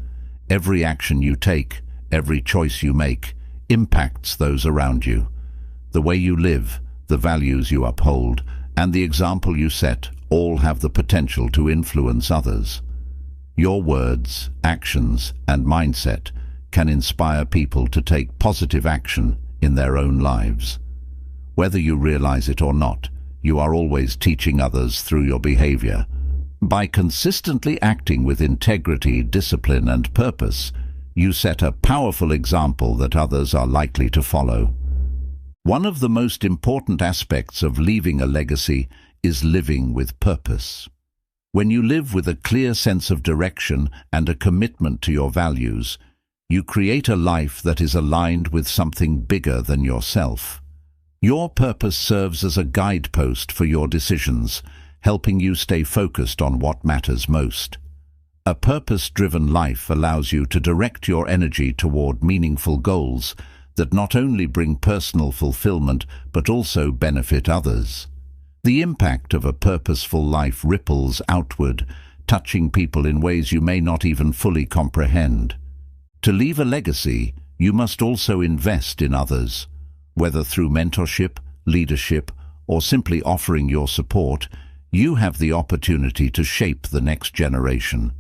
Every action you take, every choice you make, impacts those around you. The way you live, the values you uphold, and the example you set all have the potential to influence others. Your words, actions, and mindset can inspire people to take positive action in their own lives. Whether you realize it or not, you are always teaching others through your behavior. By consistently acting with integrity, discipline, and purpose, you set a powerful example that others are likely to follow. One of the most important aspects of leaving a legacy is living with purpose. When you live with a clear sense of direction and a commitment to your values, you create a life that is aligned with something bigger than yourself. Your purpose serves as a guidepost for your decisions, helping you stay focused on what matters most. A purpose-driven life allows you to direct your energy toward meaningful goals that not only bring personal fulfillment but also benefit others. The impact of a purposeful life ripples outward, touching people in ways you may not even fully comprehend. To leave a legacy, you must also invest in others. Whether through mentorship, leadership, or simply offering your support, you have the opportunity to shape the next generation.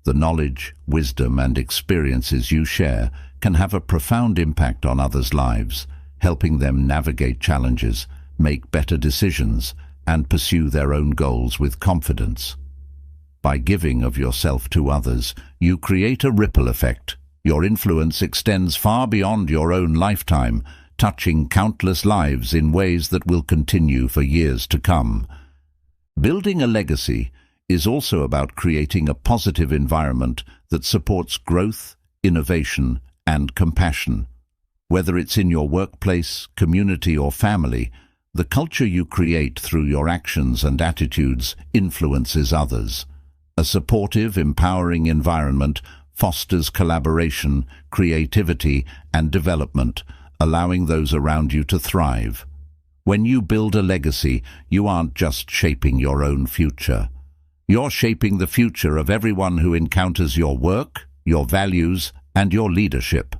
The knowledge, wisdom, and experiences you share can have a profound impact on others' lives, helping them navigate challenges, make better decisions, and pursue their own goals with confidence. By giving of yourself to others, you create a ripple effect. Your influence extends far beyond your own lifetime, touching countless lives in ways that will continue for years to come. Building a legacy is also about creating a positive environment that supports growth, innovation, and compassion. Whether it's in your workplace, community, or family, the culture you create through your actions and attitudes influences others. A supportive, empowering environment fosters collaboration, creativity, and development, allowing those around you to thrive. When you build a legacy, you aren't just shaping your own future. You're shaping the future of everyone who encounters your work, your values, and your leadership.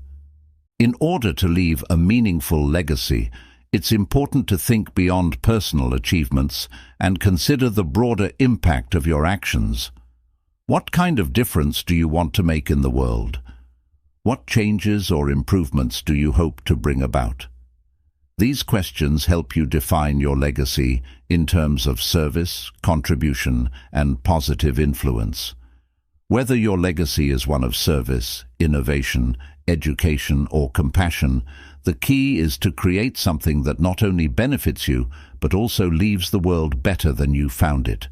In order to leave a meaningful legacy, it's important to think beyond personal achievements and consider the broader impact of your actions. What kind of difference do you want to make in the world? What changes or improvements do you hope to bring about? These questions help you define your legacy in terms of service, contribution, and positive influence. Whether your legacy is one of service, innovation, education, or compassion, the key is to create something that not only benefits you, but also leaves the world better than you found it.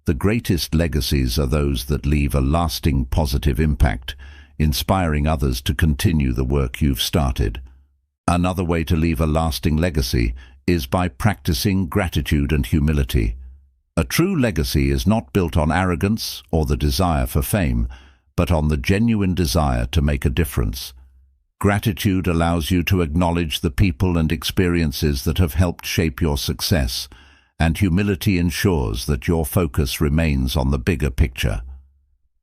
The greatest legacies are those that leave a lasting positive impact, inspiring others to continue the work you've started. Another way to leave a lasting legacy is by practicing gratitude and humility. A true legacy is not built on arrogance or the desire for fame, but on the genuine desire to make a difference. Gratitude allows you to acknowledge the people and experiences that have helped shape your success, and humility ensures that your focus remains on the bigger picture.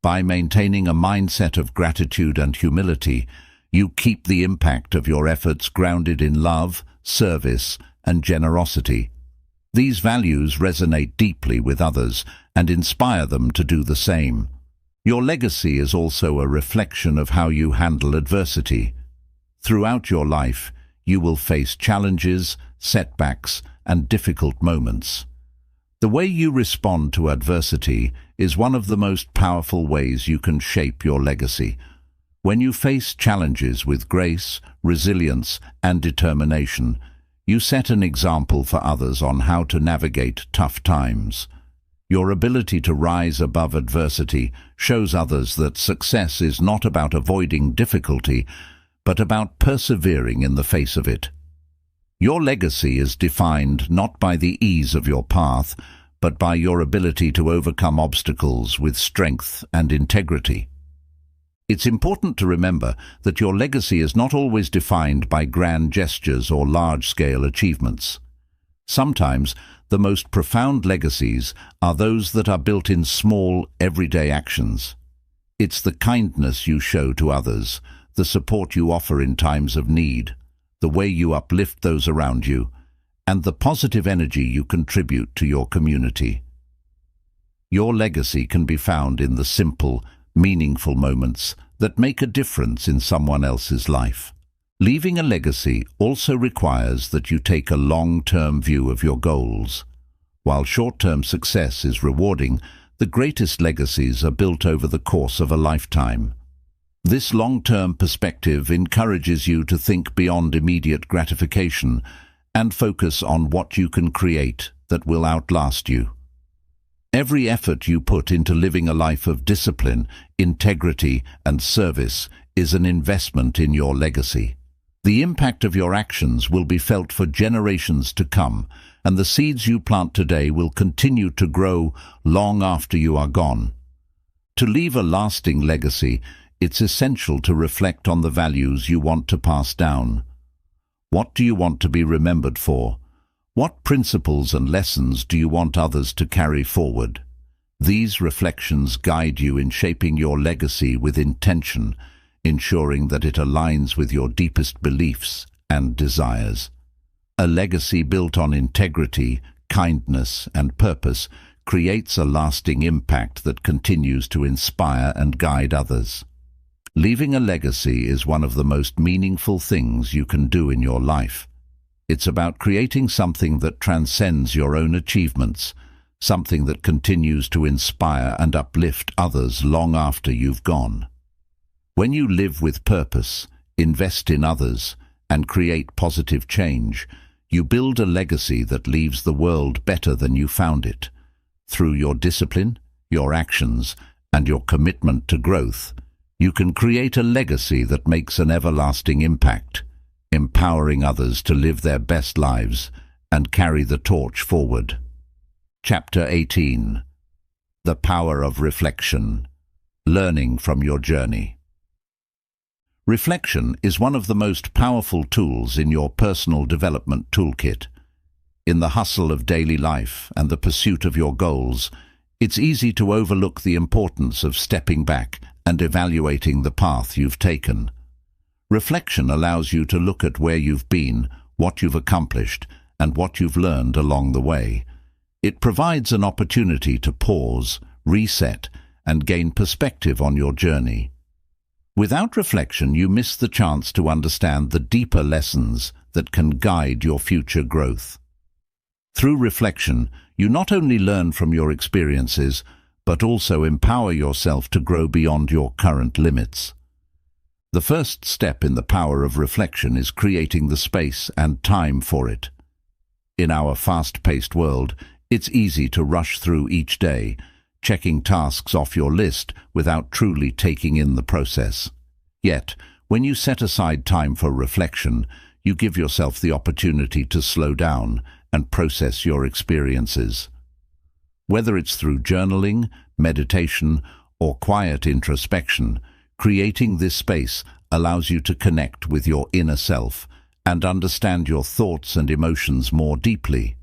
By maintaining a mindset of gratitude and humility, you keep the impact of your efforts grounded in love, service, and generosity. These values resonate deeply with others and inspire them to do the same. Your legacy is also a reflection of how you handle adversity. Throughout your life, you will face challenges, setbacks, and difficult moments. The way you respond to adversity is one of the most powerful ways you can shape your legacy. When you face challenges with grace, resilience, and determination, you set an example for others on how to navigate tough times. Your ability to rise above adversity shows others that success is not about avoiding difficulty, but about persevering in the face of it. Your legacy is defined not by the ease of your path, but by your ability to overcome obstacles with strength and integrity. It's important to remember that your legacy is not always defined by grand gestures or large-scale achievements. Sometimes, the most profound legacies are those that are built in small, everyday actions. It's the kindness you show to others, the support you offer in times of need, the way you uplift those around you, and the positive energy you contribute to your community. Your legacy can be found in the simple, meaningful moments that make a difference in someone else's life. Leaving a legacy also requires that you take a long-term view of your goals. While short-term success is rewarding, the greatest legacies are built over the course of a lifetime. This long-term perspective encourages you to think beyond immediate gratification and focus on what you can create that will outlast you. Every effort you put into living a life of discipline, integrity, and service is an investment in your legacy. The impact of your actions will be felt for generations to come, and the seeds you plant today will continue to grow long after you are gone. To leave a lasting legacy, it's essential to reflect on the values you want to pass down. What do you want to be remembered for? What principles and lessons do you want others to carry forward? These reflections guide you in shaping your legacy with intention, ensuring that it aligns with your deepest beliefs and desires. A legacy built on integrity, kindness, and purpose creates a lasting impact that continues to inspire and guide others. Leaving a legacy is one of the most meaningful things you can do in your life. It's about creating something that transcends your own achievements, something that continues to inspire and uplift others long after you've gone. When you live with purpose, invest in others, and create positive change, you build a legacy that leaves the world better than you found it. Through your discipline, your actions, and your commitment to growth, you can create a legacy that makes an everlasting impact, empowering others to live their best lives and carry the torch forward. Chapter 18. The Power of Reflection. Learning from your journey. Reflection is one of the most powerful tools in your personal development toolkit. In the hustle of daily life and the pursuit of your goals, it's easy to overlook the importance of stepping back and evaluating the path you've taken. Reflection allows you to look at where you've been, what you've accomplished, and what you've learned along the way. It provides an opportunity to pause, reset, and gain perspective on your journey. Without reflection, you miss the chance to understand the deeper lessons that can guide your future growth. Through reflection, you not only learn from your experiences, but also empower yourself to grow beyond your current limits. The first step in the power of reflection is creating the space and time for it. In our fast-paced world, it's easy to rush through each day, checking tasks off your list without truly taking in the process. Yet, when you set aside time for reflection, you give yourself the opportunity to slow down and process your experiences. Whether it's through journaling, meditation, or quiet introspection, creating this space allows you to connect with your inner self and understand your thoughts and emotions more deeply.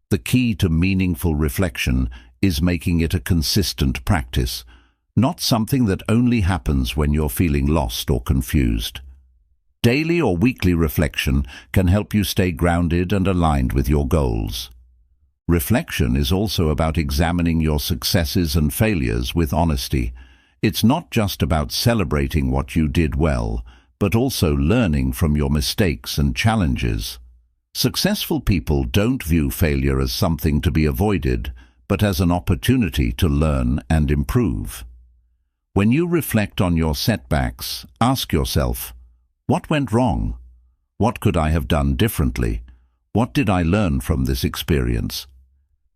The key to meaningful reflection is making it a consistent practice, not something that only happens when you're feeling lost or confused. Daily or weekly reflection can help you stay grounded and aligned with your goals. Reflection is also about examining your successes and failures with honesty. It's not just about celebrating what you did well, but also learning from your mistakes and challenges. Successful people don't view failure as something to be avoided, but as an opportunity to learn and improve. When you reflect on your setbacks, ask yourself, what went wrong? What could I have done differently? What did I learn from this experience?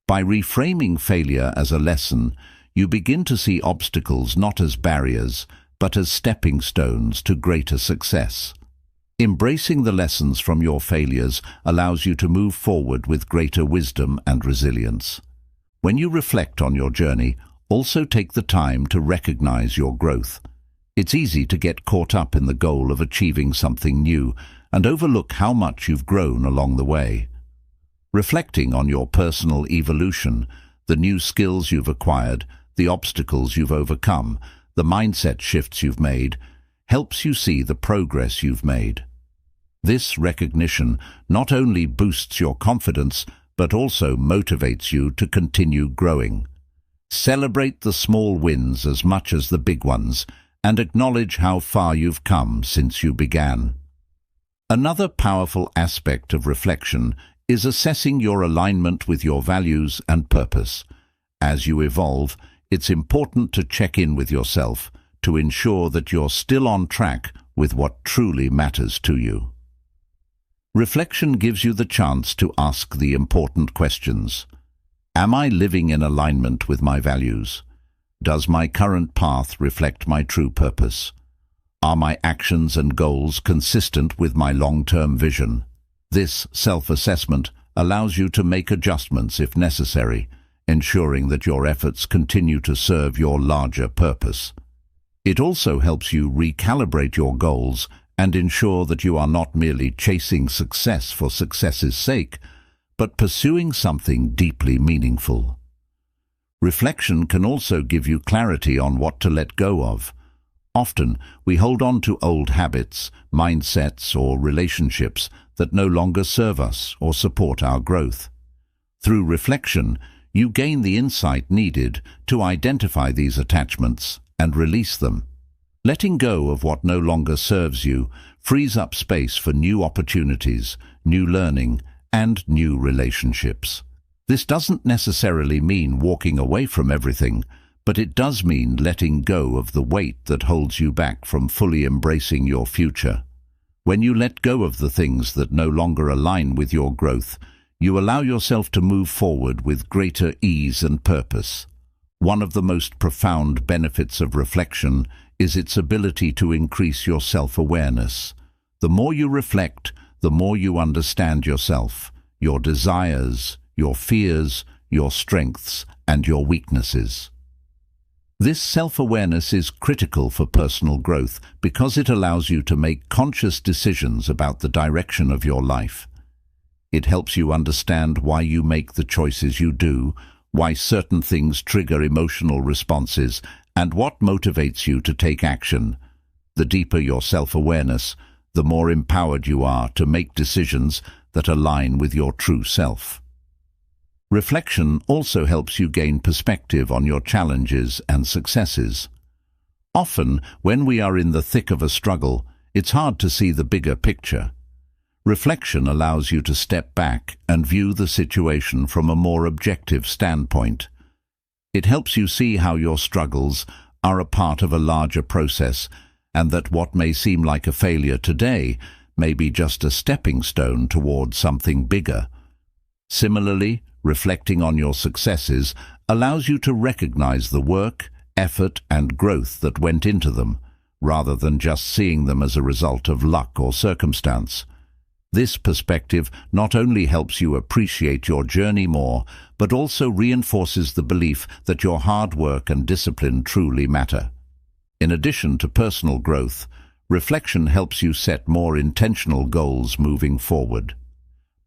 By reframing failure as a lesson, you begin to see obstacles not as barriers, but as stepping stones to greater success. Embracing the lessons from your failures allows you to move forward with greater wisdom and resilience. When you reflect on your journey, also take the time to recognize your growth. It's easy to get caught up in the goal of achieving something new and overlook how much you've grown along the way. Reflecting on your personal evolution, the new skills you've acquired, the obstacles you've overcome, the mindset shifts you've made, helps you see the progress you've made. This recognition not only boosts your confidence, but also motivates you to continue growing. Celebrate the small wins as much as the big ones, and acknowledge how far you've come since you began. Another powerful aspect of reflection is assessing your alignment with your values and purpose. As you evolve, it's important to check in with yourself to ensure that you're still on track with what truly matters to you. Reflection gives you the chance to ask the important questions. Am I living in alignment with my values? Does my current path reflect my true purpose? Are my actions and goals consistent with my long-term vision? This self-assessment allows you to make adjustments if necessary, ensuring that your efforts continue to serve your larger purpose. It also helps you recalibrate your goals and ensure that you are not merely chasing success for success's sake, but pursuing something deeply meaningful. Reflection can also give you clarity on what to let go of. Often, we hold on to old habits, mindsets, or relationships that no longer serve us or support our growth. Through reflection, you gain the insight needed to identify these attachments and release them. Letting go of what no longer serves you frees up space for new opportunities, new learning, and new relationships. This doesn't necessarily mean walking away from everything, but it does mean letting go of the weight that holds you back from fully embracing your future. When you let go of the things that no longer align with your growth, you allow yourself to move forward with greater ease and purpose. One of the most profound benefits of reflection is its ability to increase your self-awareness. The more you reflect, the more you understand yourself, your desires, your fears, your strengths, and your weaknesses. This self-awareness is critical for personal growth because it allows you to make conscious decisions about the direction of your life. It helps you understand why you make the choices you do, why certain things trigger emotional responses, and what motivates you to take action. The deeper your self-awareness, the more empowered you are to make decisions that align with your true self. Reflection also helps you gain perspective on your challenges and successes. Often, when we are in the thick of a struggle, it's hard to see the bigger picture. Reflection allows you to step back and view the situation from a more objective standpoint. It helps you see how your struggles are a part of a larger process, and that what may seem like a failure today may be just a stepping stone towards something bigger. Similarly, reflecting on your successes allows you to recognize the work, effort, and growth that went into them, rather than just seeing them as a result of luck or circumstance. This perspective not only helps you appreciate your journey more, but also reinforces the belief that your hard work and discipline truly matter. In addition to personal growth, reflection helps you set more intentional goals moving forward.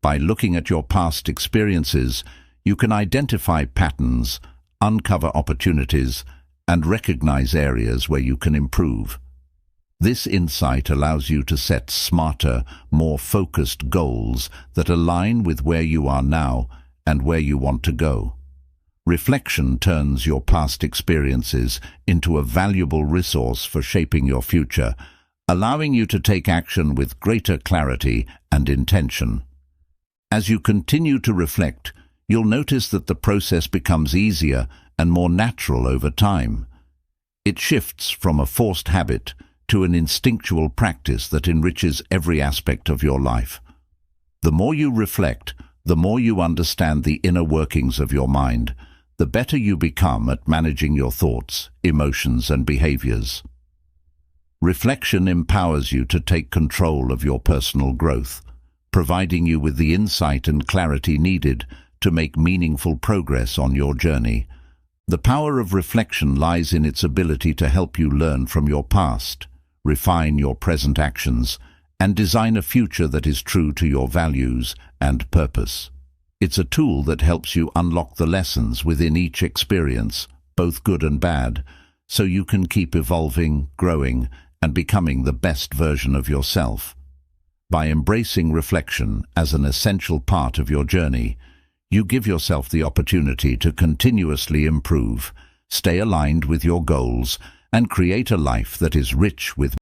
By looking at your past experiences, you can identify patterns, uncover opportunities, and recognize areas where you can improve. This insight allows you to set smarter, more focused goals that align with where you are now and where you want to go. Reflection turns your past experiences into a valuable resource for shaping your future, allowing you to take action with greater clarity and intention. As you continue to reflect, you'll notice that the process becomes easier and more natural over time. It shifts from a forced habit to an instinctual practice that enriches every aspect of your life. The more you reflect, the more you understand the inner workings of your mind, the better you become at managing your thoughts, emotions, and behaviors. Reflection empowers you to take control of your personal growth, providing you with the insight and clarity needed to make meaningful progress on your journey. The power of reflection lies in its ability to help you learn from your past, refine your present actions, and design a future that is true to your values and purpose. It's a tool that helps you unlock the lessons within each experience, both good and bad, so you can keep evolving, growing, and becoming the best version of yourself. By embracing reflection as an essential part of your journey, you give yourself the opportunity to continuously improve, stay aligned with your goals, and create a life that is rich with